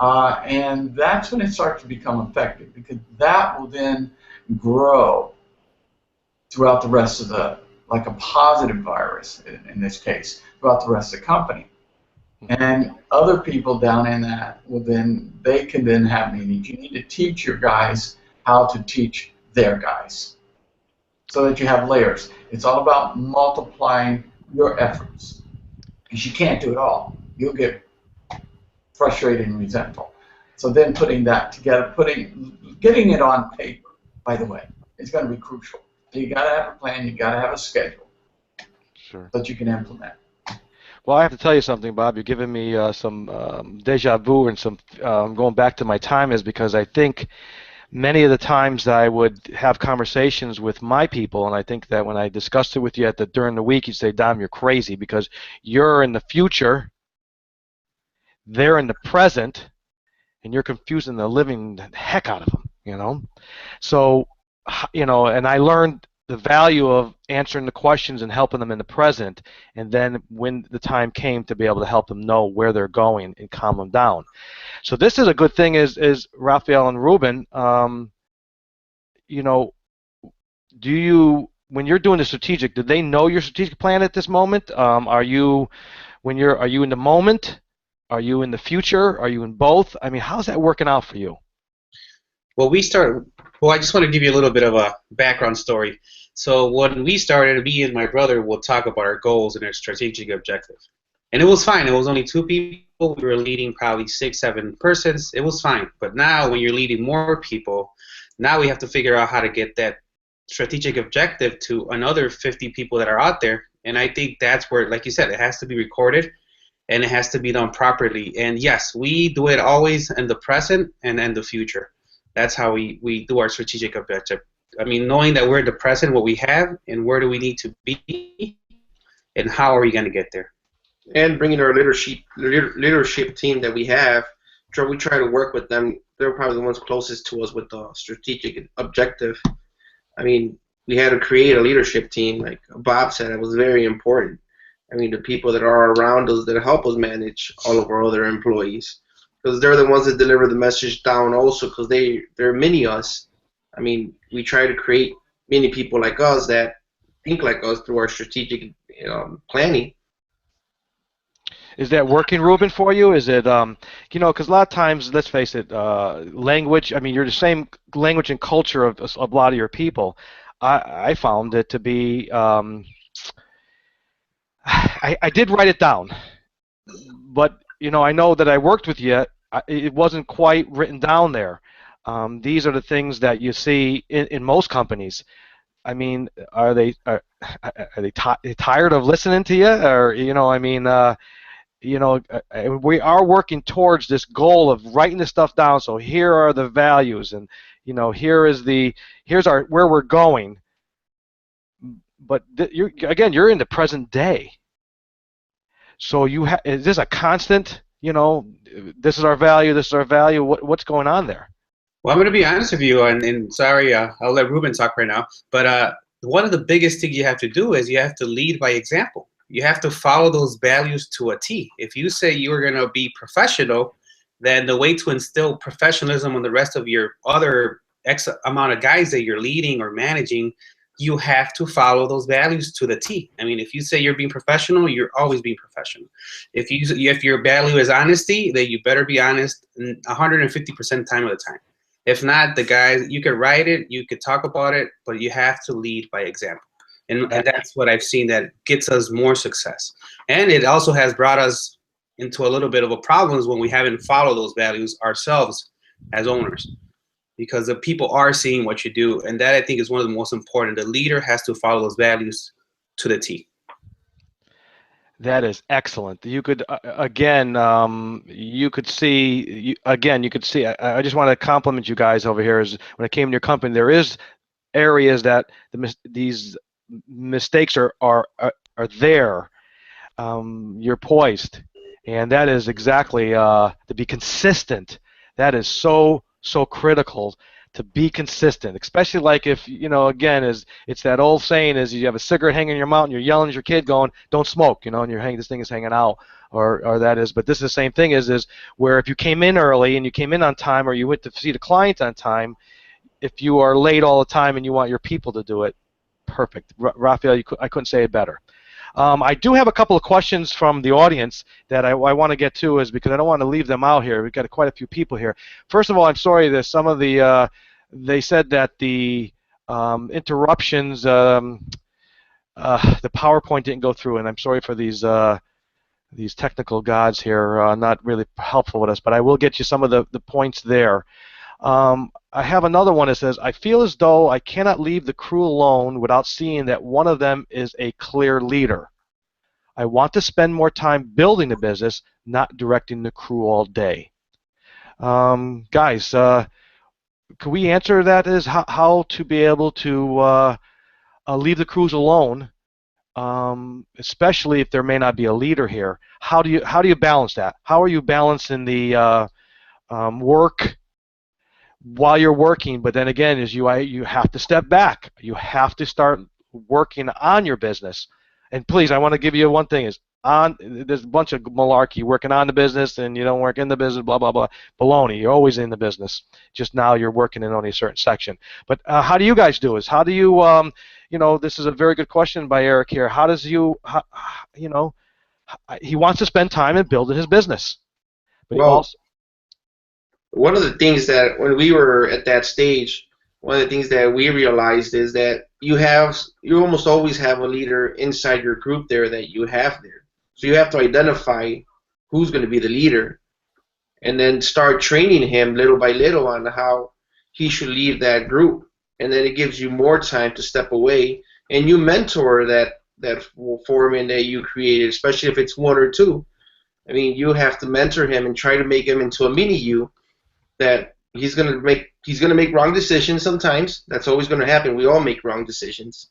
And that's when it starts to become effective, because that will then grow throughout the rest of like a positive virus in this case, throughout the rest of the company. And other people down in that they can then have meetings. You need to teach your guys how to teach their guys so that you have layers. It's all about multiplying your efforts, because you can't do it all. You'll get frustrated and resentful. So then putting that together, getting it on paper, by the way, is going to be crucial. So you got to have a plan, you got to have a schedule, Sure. that you can implement. Well, I have to tell you something, Bob. You're giving me some deja vu and some going back to my time, is because I think many of the times I would have conversations with my people, and I think that when I discussed it with you during the week, you'd say, Dom, you're crazy, because you're in the future, they're in the present, and you're confusing the living heck out of them, So, and I learned the value of answering the questions and helping them in the present, and then when the time came to be able to help them know where they're going and calm them down. So this is a good thing, is Raphael and Ruben, when you're doing the strategic, do they know your strategic plan at this moment? Are you in the moment? Are you in the future? Are you in both? I mean, how's that working out for you? Well, I just want to give you a little bit of a background story. So when we started, me and my brother would talk about our goals and our strategic objectives. And it was fine. It was only two people. We were leading probably 6, 7 persons. It was fine. But now when you're leading more people, now we have to figure out how to get that strategic objective to another 50 people that are out there. And I think that's where, like you said, it has to be recorded and it has to be done properly. And yes, we do it always in the present and in the future. That's how we do our strategic objective. I mean, knowing that we're in the present, what we have, and where do we need to be, and how are we going to get there? And bringing our leadership team that we have, we try to work with them. They're probably the ones closest to us with the strategic objective. I mean, we had to create a leadership team, like Bob said. It was very important. I mean, the people that are around us that help us manage all of our other employees, because they're the ones that deliver the message down also, because they're mini us. I mean, we try to create many people like us that think like us through our strategic planning. Is that working, Ruben, for you? Is it, because a lot of times, let's face it, language, I mean, you're the same language and culture of a lot of your people. I found it to be, I did write it down, but, I know that I worked with you. It wasn't quite written down there. These are the things that you see in most companies. I mean, are they tired of listening to you, or I mean, we are working towards this goal of writing this stuff down. So here are the values, and here's where we're going. But you're in the present day. So is this a constant? This is our value. This is our value. What's going on there? Well, I'm going to be honest with you, and sorry, I'll let Ruben talk right now. But one of the biggest things you have to do is you have to lead by example. You have to follow those values to a T. If you say you're going to be professional, then the way to instill professionalism on the rest of your other X amount of guys that you're leading or managing, you have to follow those values to the T. I mean, if you say you're being professional, you're always being professional. If your value is honesty, then you better be honest 150% time of the time. If not, the guys, you could write it, you could talk about it, but you have to lead by example. And that's what I've seen that gets us more success. And it also has brought us into a little bit of a problems when we haven't followed those values ourselves as owners, because the people are seeing what you do. And that, I think, is one of the most important. The leader has to follow those values to the T. That is excellent. You could again, you could see you could see. I just want to compliment you guys over here. Is when it came to your company, there is areas that these mistakes are there. You're poised, and that is exactly to be consistent. That is so critical, to be consistent, especially like if again, it's that old saying is you have a cigarette hanging in your mouth and you're yelling at your kid going, don't smoke, and this thing is hanging out, or that is. But this is the same thing is where if you came in early and you came in on time, or you went to see the client on time, if you are late all the time and you want your people to do it, perfect. Raphael, I couldn't say it better. I do have a couple of questions from the audience that I want to get to, is because I don't want to leave them out here. We've got quite a few people here. First of all, I'm sorry that some of the they said that the interruptions, the PowerPoint didn't go through, and I'm sorry for these technical gods here, not really helpful with us, but I will get you some of the points there. I have another one that says, I feel as though I cannot leave the crew alone without seeing that one of them is a clear leader. I want to spend more time building the business, not directing the crew all day. Guys, could we answer that? Is how to be able to leave the crews alone, especially if there may not be a leader here? How do you balance that? How are you balancing the work while you're working, but then again, you have to step back. You have to start working on your business. And please, I want to give you one thing: there's a bunch of malarkey, working on the business and you don't work in the business, blah blah blah, baloney. You're always in the business. Just now you're working in only a certain section. But how do you guys do this? How do you, this is a very good question by Eric here. How does he wants to spend time in building his business, but Well, one of the things that when we were at that stage, one of the things that we realized is that you almost always have a leader inside your group there that you have there. So you have to identify who's going to be the leader and then start training him little by little on how he should lead that group. And then it gives you more time to step away and you mentor that foreman that you created, especially if it's one or two. I mean, you have to mentor him and try to make him into a mini you that he's gonna make wrong decisions sometimes. That's always gonna happen. We all make wrong decisions.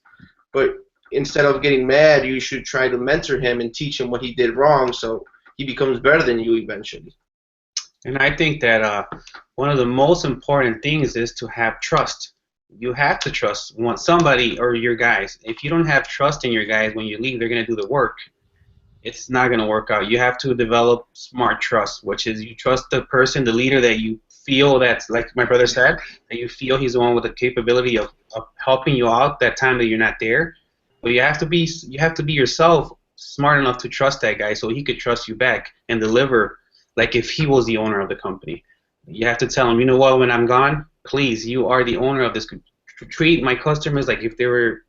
But instead of getting mad, you should try to mentor him and teach him what he did wrong so he becomes better than you eventually. And I think that one of the most important things is to have trust. You have to trust somebody or your guys. If you don't have trust in your guys when you leave, they're going to do the work. It's not going to work out. You have to develop smart trust, which is you trust the person, the leader that you feel that's, like my brother said, that you feel he's the one with the capability of helping you out that time that you're not there. But you have to be yourself smart enough to trust that guy so he could trust you back and deliver like if he was the owner of the company. You have to tell him, you know what, when I'm gone, please, you are the owner of this. Treat my customers like if they were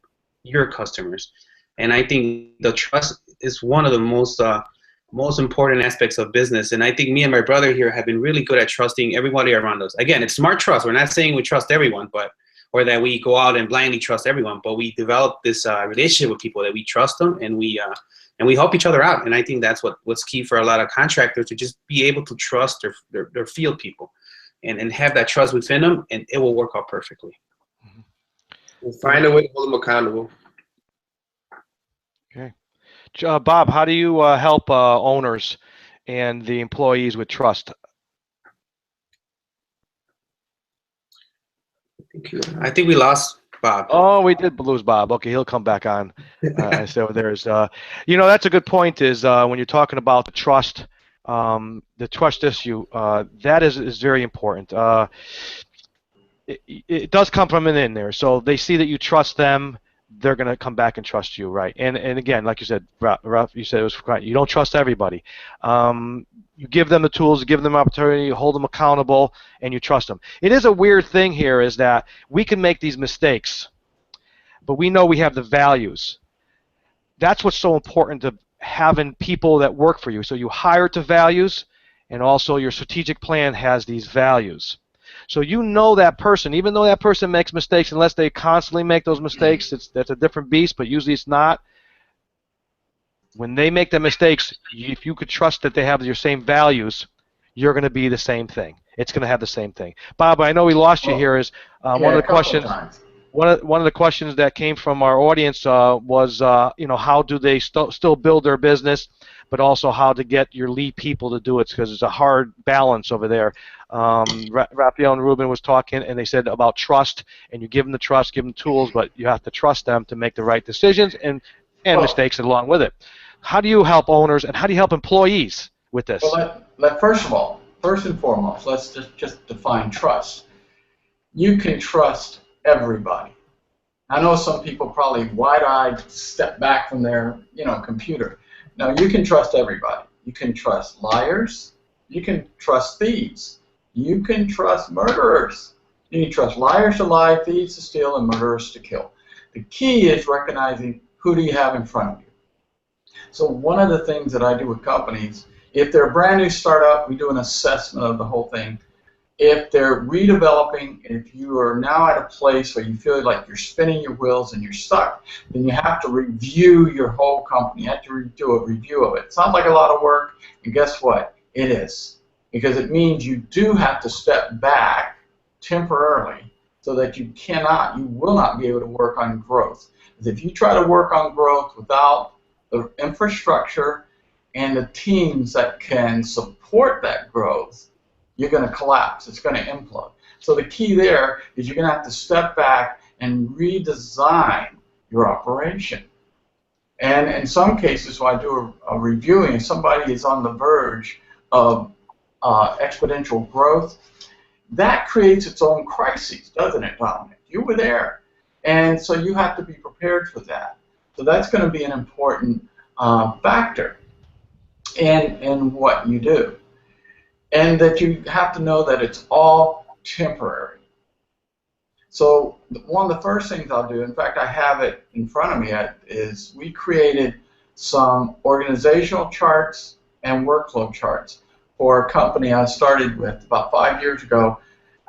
your customers. And I think the trust is one of the most important aspects of business. And I think me and my brother here have been really good at trusting everybody around us. Again, it's smart trust. We're not saying we trust everyone, or that we go out and blindly trust everyone, but we develop this relationship with people that we trust them, and we help each other out. And I think that's what's key for a lot of contractors, to just be able to trust their field people and have that trust within them, and it will work out perfectly. We'll find a way to hold them accountable. Okay. Bob, how do you help owners and the employees with trust? I think we lost Bob. Oh, we did lose Bob. Okay, he'll come back on. So there's, that's a good point. Is when you're talking about the trust issue, that is very important. It does come from in there. So they see that you trust them, they're going to come back and trust you, right? And again, like you said, Ralph, you said it was right. You don't trust everybody. You give them the tools, you give them opportunity, you hold them accountable, and you trust them. It is a weird thing here is that we can make these mistakes, but we know we have the values. That's what's so important to having people that work for you. So you hire to values, and also your strategic plan has these values. So you know that person, even though that person makes mistakes, unless they constantly make those mistakes, that's a different beast, but usually it's not. When they make the mistakes, if you could trust that they have your same values, you're going to be the same thing. It's going to have the same thing. Bob, I know we lost you here. Is one of the questions. One of the questions that came from our audience was, how do they still build their business, but also how to get your lead people to do it, because it's a hard balance over there. Raphael and Ruben was talking, and they said about trust, and you give them the trust, give them tools, but you have to trust them to make the right decisions and mistakes along with it. How do you help owners, and how do you help employees with this? Well, first and foremost, let's just define trust. You can trust everybody. I know some people probably wide-eyed step back from their computer. No, you can trust everybody. You can trust liars. You can trust thieves. You can trust murderers. You can trust liars to lie, thieves to steal, and murderers to kill. The key is recognizing who do you have in front of you. So one of the things that I do with companies, if they're a brand new startup, we do an assessment of the whole thing. If they're redeveloping, if you are now at a place where you feel like you're spinning your wheels and you're stuck, then you have to review your whole company. You have to do a review of it. It sounds like a lot of work, and guess what? It is. Because it means you do have to step back temporarily so that you will not be able to work on growth. Because if you try to work on growth without the infrastructure and the teams that can support that growth, you're going to collapse. It's going to implode. So the key there is you're going to have to step back and redesign your operation. And in some cases, when I do a reviewing, if somebody is on the verge of exponential growth, that creates its own crises, doesn't it, Dominic? You were there. And so you have to be prepared for that. So that's going to be an important factor in what you do. And that you have to know that it's all temporary. So one of the first things I'll do, in fact, I have it in front of me, is we created some organizational charts and workflow charts for a company I started with about 5 years ago.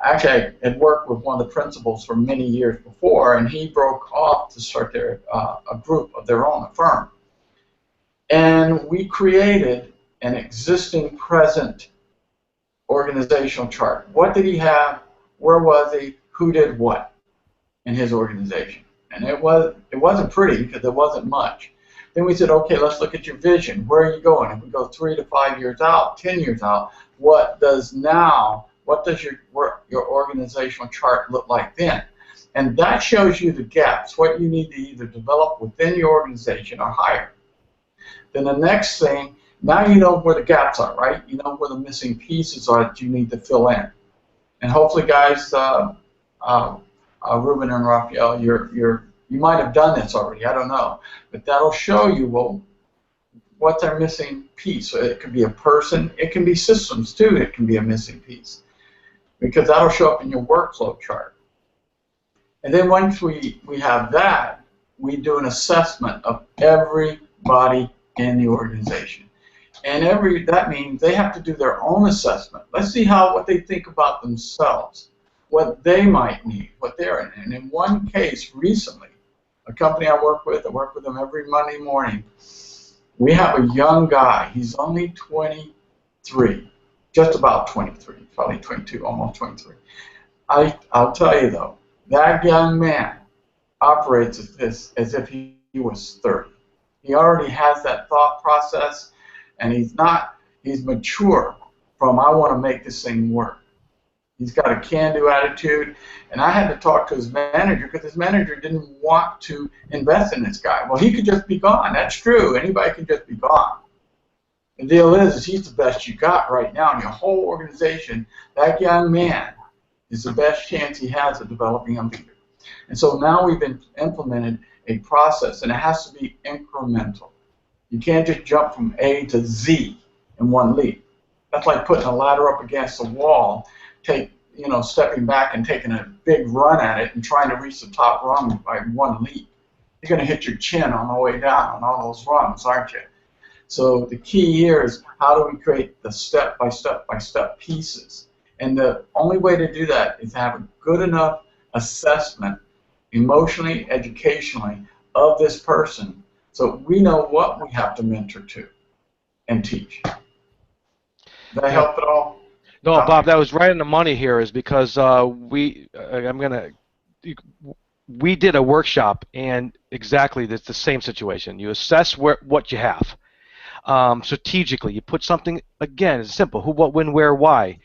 Actually, I had worked with one of the principals for many years before, and he broke off to start a group of their own, a firm. And we created an existing present organizational chart. What did he have? Where was he? Who did what in his organization? And it wasn't pretty because there wasn't much. Then we said, okay, let's look at your vision. Where are you going? If we go 3 to 5 years out, 10 years out, what does your organizational chart look like then? And that shows you the gaps, what you need to either develop within your organization or hire. Then the next thing, now you know where the gaps are, right? You know where the missing pieces are that you need to fill in. And hopefully, guys, Ruben and Raphael, you might have done this already. I don't know, but that'll show you what's our missing piece. So it could be a person, it can be systems too. It can be a missing piece because that'll show up in your workflow chart. And then once we have that, we do an assessment of everybody in the organization. And that means they have to do their own assessment. Let's see what they think about themselves, what they might need, what they're in. And in one case recently, a company I work with them every Monday morning. We have a young guy. He's only 23, just about 23, probably 22, almost 23. I'll tell you though, that young man operates as if he was 30. He already has that thought process, and he's mature from I want to make this thing work. He's got a can-do attitude, and I had to talk to his manager because his manager didn't want to invest in this guy. Well, he could just be gone. That's true. Anybody can just be gone. The deal is he's the best you got right now in your whole organization. That young man is the best chance he has of developing a leader. And so now we've implemented a process, and it has to be incremental. You can't just jump from A to Z in one leap. That's like putting a ladder up against a wall, stepping back and taking a big run at it and trying to reach the top rung by one leap. You're going to hit your chin on the way down on all those rungs, aren't you? So the key here is how do we create the step-by-step pieces? And the only way to do that is to have a good enough assessment, emotionally, educationally, of this person so we know what we have to mentor to and teach. Did that help at all? No, Bob, that was right in the money here. Is because we did a workshop, and exactly it's the same situation. You assess what you have strategically. You put something, again, it's simple: who, what, when, where, why.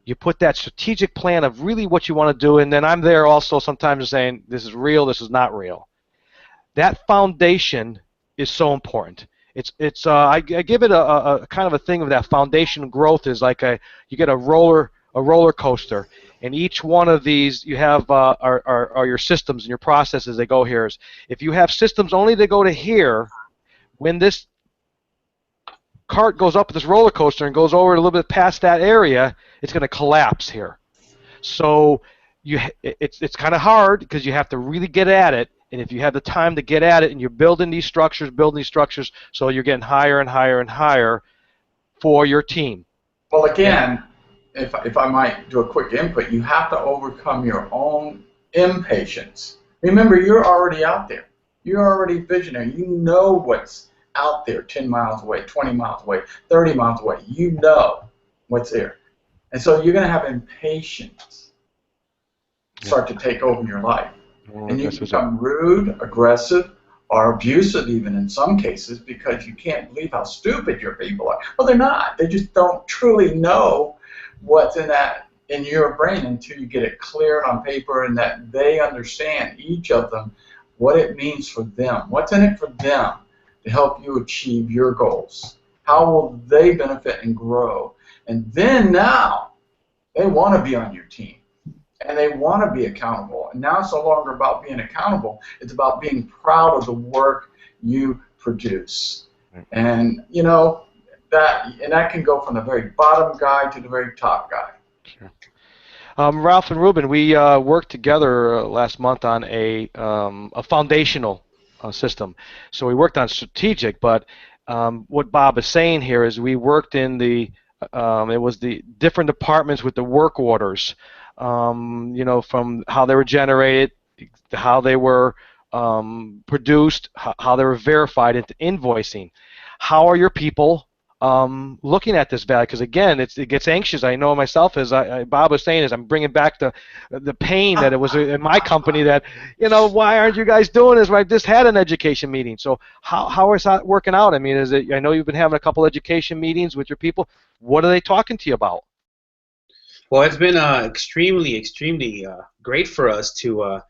You put that strategic plan of really what you want to do, and then I'm there also sometimes saying this is real, this is not real. That foundation is so important. I give it a kind of a thing of that foundation growth is like you get a roller coaster, and each one of these you have are your systems and your processes that go here. If you have systems only that go to here, when this cart goes up this roller coaster and goes over a little bit past that area, it's going to collapse here. So it's kind of hard because you have to really get at it. And if you have the time to get at it and you're building these structures, so you're getting higher and higher and higher for your team. Well, again, if I might do a quick input, you have to overcome your own impatience. Remember, you're already out there. You're already visionary. You know what's out there 10 miles away, 20 miles away, 30 miles away. You know what's there. And so you're going to have impatience start to take over your life. And you become rude, aggressive, or abusive even in some cases because you can't believe how stupid your people are. Well, they're not. They just don't truly know what's in your brain until you get it clear on paper and that they understand, each of them, what it means for them. What's in it for them to help you achieve your goals? How will they benefit and grow? And then now they want to be on your team. And they want to be accountable. And now it's no longer about being accountable. It's about being proud of the work you produce. And, that can go from the very bottom guy to the very top guy. Sure. Ralph and Ruben, we worked together last month on a foundational system. So we worked on strategic, but what Bob is saying here is we worked in it was the different departments with the work orders, from how they were generated, to how they were produced, how they were verified into invoicing. How are your people looking at this value? Because again, it gets anxious. I know myself, as Bob was saying, I'm bringing back the pain that it was in my company that, why aren't you guys doing this? Well, I just had an education meeting. So how is that working out? I mean, I know you've been having a couple education meetings with your people. What are they talking to you about? Well, it's been extremely, extremely great for us to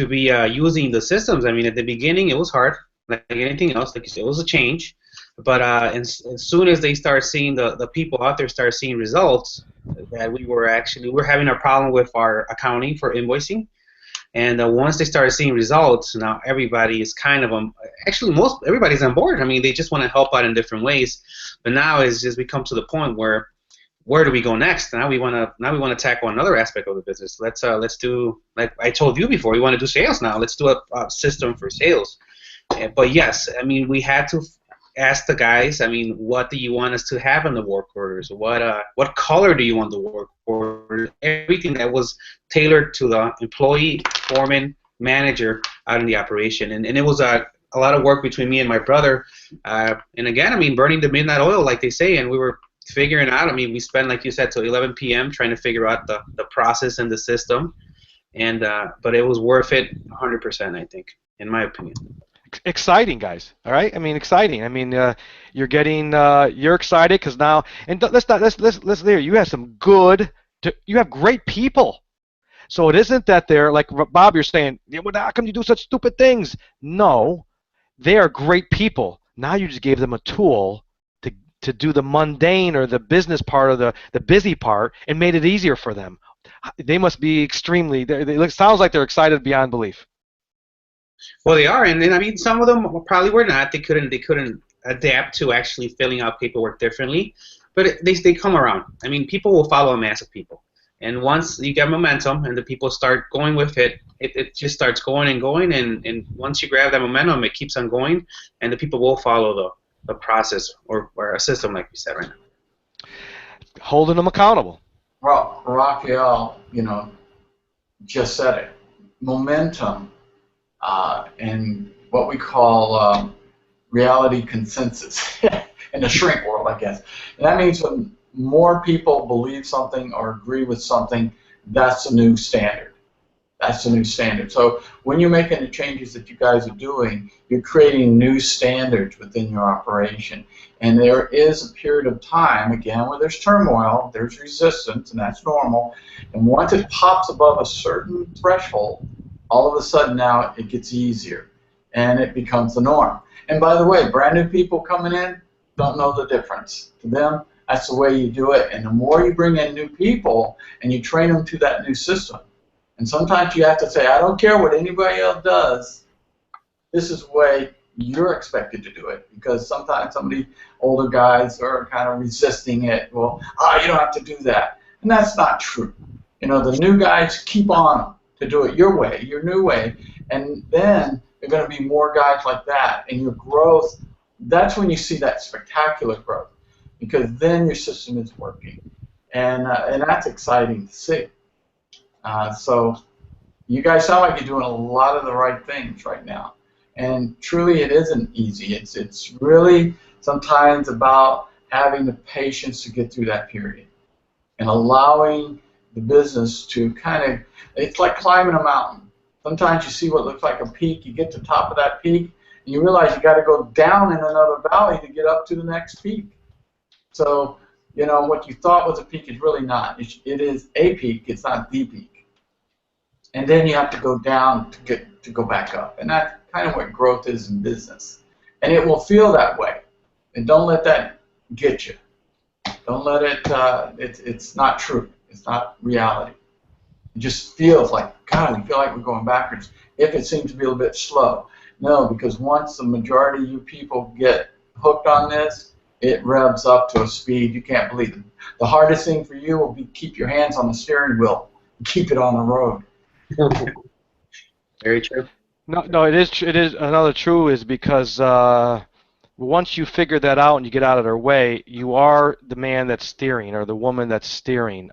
be using the systems. I mean, at the beginning, it was hard, like anything else. Like you said, it was a change. But as soon as they start seeing the people out there start seeing results, that we're having a problem with our accounting for invoicing. And once they started seeing results, now everybody is kind of actually most everybody's on board. I mean, they just want to help out in different ways. But now it's just we come to the point where do we go next? Now we want to tackle another aspect of the business. Let's do, like I told you before, we want to do sales now. Let's do a system for sales. But yes, I mean, we had to ask the guys, I mean, what do you want us to have in the work orders? What color do you want the work orders? Everything that was tailored to the employee, foreman, manager out in the operation. And it was a lot of work between me and my brother. And again, I mean, burning the midnight oil, like they say, and we were figuring out, I mean, we spent, like you said, till 11 p.m. trying to figure out the process and the system. And but it was worth it 100%, I think, in my opinion. Exciting, guys. All right. I mean, exciting. I mean, you're excited because now, and let's there. You have you have great people. So it isn't that they're like Bob. You're saying, yeah, well, how come you do such stupid things? No, they are great people. Now you just gave them a tool to do the mundane or the business part of the busy part and made it easier for them. They must be extremely. It sounds like they're excited beyond belief. Well, they are, and I mean, some of them probably were not. They couldn't adapt to actually filling out paperwork differently, but they come around. I mean, people will follow a mass of people, and once you get momentum and the people start going with it, it just starts going and going, and once you grab that momentum, it keeps on going, and the people will follow the process or a system like we said right now. Holding them accountable. Well, Raphael, just said it. Momentum. And what we call reality consensus in the shrink world, I guess. And that means when more people believe something or agree with something, that's the new standard. That's the new standard. So when you're making the changes that you guys are doing, you're creating new standards within your operation. And there is a period of time, again, where there's turmoil, there's resistance, and that's normal. And once it pops above a certain threshold, all of a sudden now it gets easier and it becomes the norm. And by the way, brand new people coming in don't know the difference. To them, that's the way you do it. And the more you bring in new people and you train them to that new system, and sometimes you have to say, I don't care what anybody else does, this is the way you're expected to do it. Because sometimes some of the older guys are kind of resisting it. Well, you don't have to do that. And that's not true. The new guys keep on them to do it your way, your new way, and then there are going to be more guys like that, and your growth, that's when you see that spectacular growth, because then your system is working, and that's exciting to see. So you guys sound like you're doing a lot of the right things right now, and truly it isn't easy. It's really sometimes about having the patience to get through that period, and allowing the business to kind of, it's like climbing a mountain. Sometimes you see what looks like a peak, you get to the top of that peak, and you realize you got to go down in another valley to get up to the next peak. So, what you thought was a peak is really not. It is a peak, it's not the peak. And then you have to go down to go back up. And that's kind of what growth is in business. And it will feel that way. And don't let that get you. Don't let it, it's not true. It's not reality. It just feels like, God, we feel like we're going backwards if it seems to be a little bit slow. No, because once the majority of you people get hooked on this, it revs up to a speed you can't believe it. The hardest thing for you will be keep your hands on the steering wheel keep it on the road. Very true. No, no, it is another true is because once you figure that out and you get out of their way, you are the man that's steering or the woman that's steering.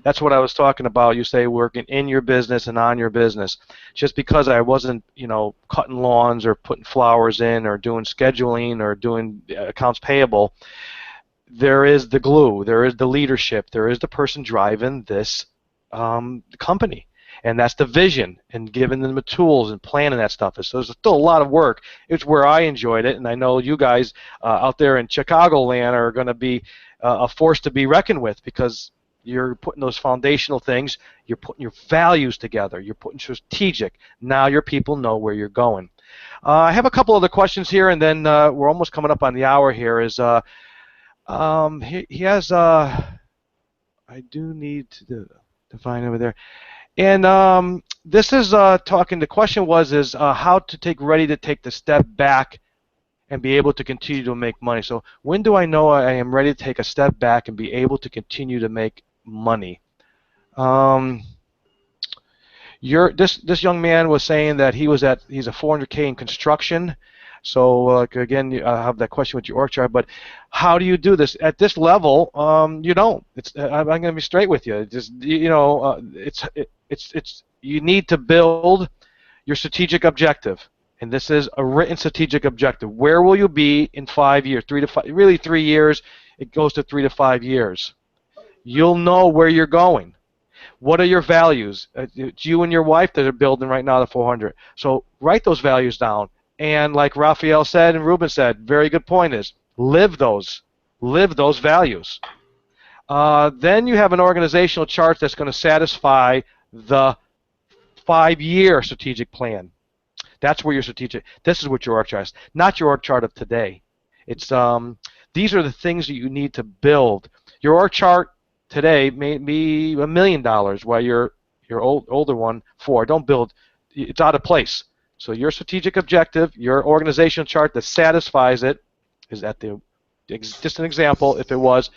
That's what I was talking about. You say working in your business and on your business. Just because I wasn't, cutting lawns or putting flowers in or doing scheduling or doing accounts payable, there is the glue, there is the leadership, there is the person driving this company. And that's the vision and giving them the tools and planning that stuff. So there's still a lot of work. It's where I enjoyed it, and I know you guys out there in Chicagoland are going to be a force to be reckoned with because you're putting those foundational things, you're putting your values together, you're putting strategic. Now your people know where you're going. I have a couple other questions here, and then we're almost coming up on the hour here. He has, I do need to find over there. And this is talking. The question is how to ready to take the step back and be able to continue to make money. So when do I know I am ready to take a step back and be able to continue to make money? This young man was saying that he's a 400K in construction. So again, I have that question with your org chart, but how do you do this at this level? You don't. I'm going to be straight with you. You need to build your strategic objective, and this is a written strategic objective. Where will you be in 5 years? 3 to 5, really 3 years. It goes to 3 to 5 years. You'll know where you're going. What are your values? It's you and your wife that are building right now the 400. So write those values down. And like Raphael said and Ruben said, very good point is, live those values. Then you have an organizational chart that's going to satisfy the 5-year strategic plan. That's where your this is what your org chart is, not your org chart of today. It's these are the things that you need to build. Your org chart today may be $1 million, while your older one don't build. It's out of place. So your strategic objective, your organizational chart that satisfies it, is at the, just an example, if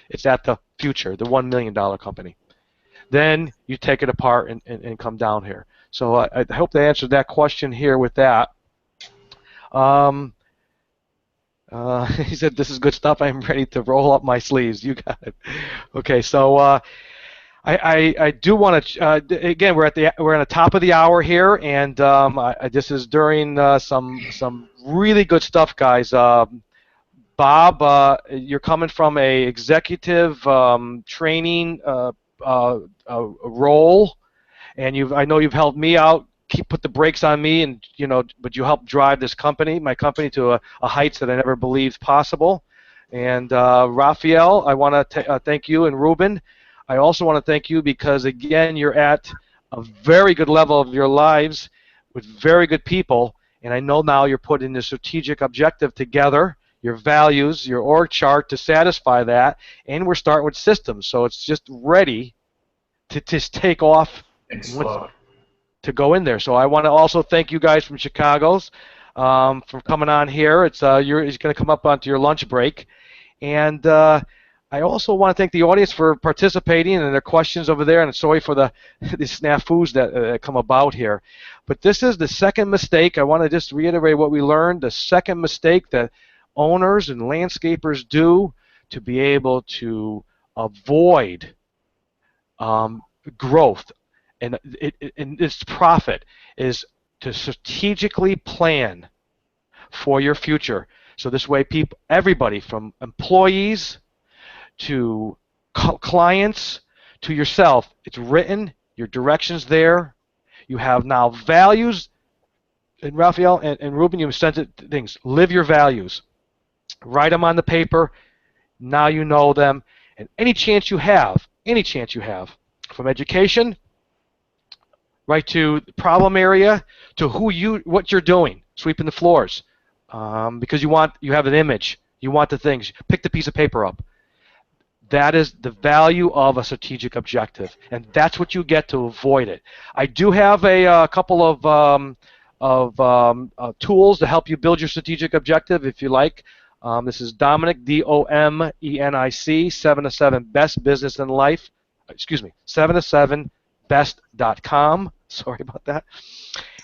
it's at the future, the $1 million company. Then you take it apart and come down here. So I hope they answered that question here with that. He said, this is good stuff. I'm ready to roll up my sleeves. You got it. Okay, so I do want to again. We're on the top of the hour here, and this is during some really good stuff, guys. Bob, you're coming from a executive training role, and I know you've helped me out. Put the brakes on me, and but you helped drive this company, my company, to a heights that I never believed possible. And Raphael, I want to thank you, and Ruben. I also want to thank you because, again, you're at a very good level of your lives with very good people, and I know now you're putting the strategic objective together, your values, your org chart to satisfy that, and we're starting with systems, so it's just ready to just take off to go in there. So I want to also thank you guys from Chicago's for coming on here. It's going to come up onto your lunch break, and I also want to thank the audience for participating and their questions over there, and sorry for the snafus that come about here. But this is the second mistake. I want to just reiterate what we learned. The second mistake that owners and landscapers do to be able to avoid growth and its profit is to strategically plan for your future. So this way, everybody from employees to clients, to yourself, it's written, your direction's there, you have now values, and Raphael and Ruben, you've sent it things, live your values, write them on the paper, now you know them, and any chance you have, from education, right to the problem area, to what you're doing, sweeping the floors, because you have an image, you want the things, pick the piece of paper up. That is the value of a strategic objective, and that's what you get to avoid it. I do have a couple of tools to help you build your strategic objective, if you like. This is Dominic, D-O-M-E-N-I-C, 7 to 7 Best Business in Life. 7 to 7 777best.com. Sorry about that.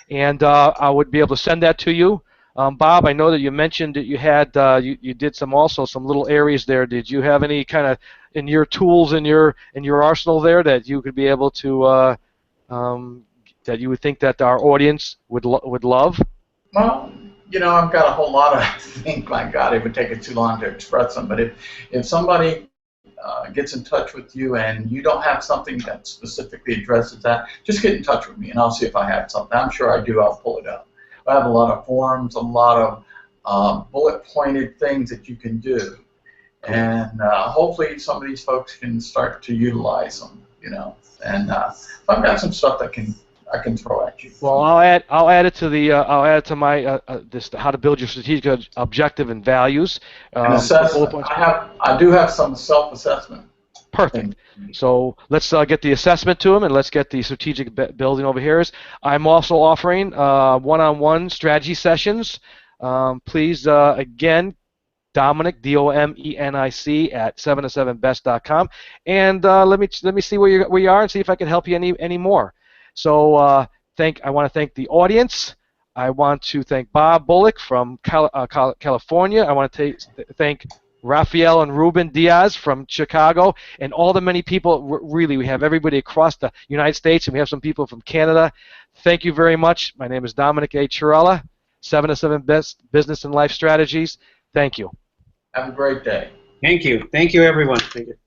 And I would be able to send that to you. Bob, I know that you mentioned that you had you did some little areas there. Did you have any kind of in your tools in your arsenal there that you could be able to that you would think that our audience would love? Well, I've got a whole lot of things. My God, it would take it too long to express them. But if somebody gets in touch with you and you don't have something that specifically addresses that, just get in touch with me and I'll see if I have something. I'm sure I do. I'll pull it up. I have a lot of forums, a lot of bullet-pointed things that you can do, and hopefully some of these folks can start to utilize them. And I've got some stuff that I can throw at you. Well, I'll add it to my this how to build your strategic objective and values. And assessment. I do have some self-assessment. Perfect. So let's get the assessment to them, and let's get the strategic building over here. I'm also offering one-on-one strategy sessions. Please, again, Dominic, DOMENIC at 777best.com, and let me see where you are and see if I can help you any more. So I want to thank the audience. I want to thank Bob Bullock from California. I want to thank Rafael and Ruben Diaz from Chicago, and all the many people. Really, we have everybody across the United States, and we have some people from Canada. Thank you very much. My name is Dominic A. Chirella, 777 Best Business and Life Strategies. Thank you. Have a great day. Thank you. Thank you, everyone. Thank you.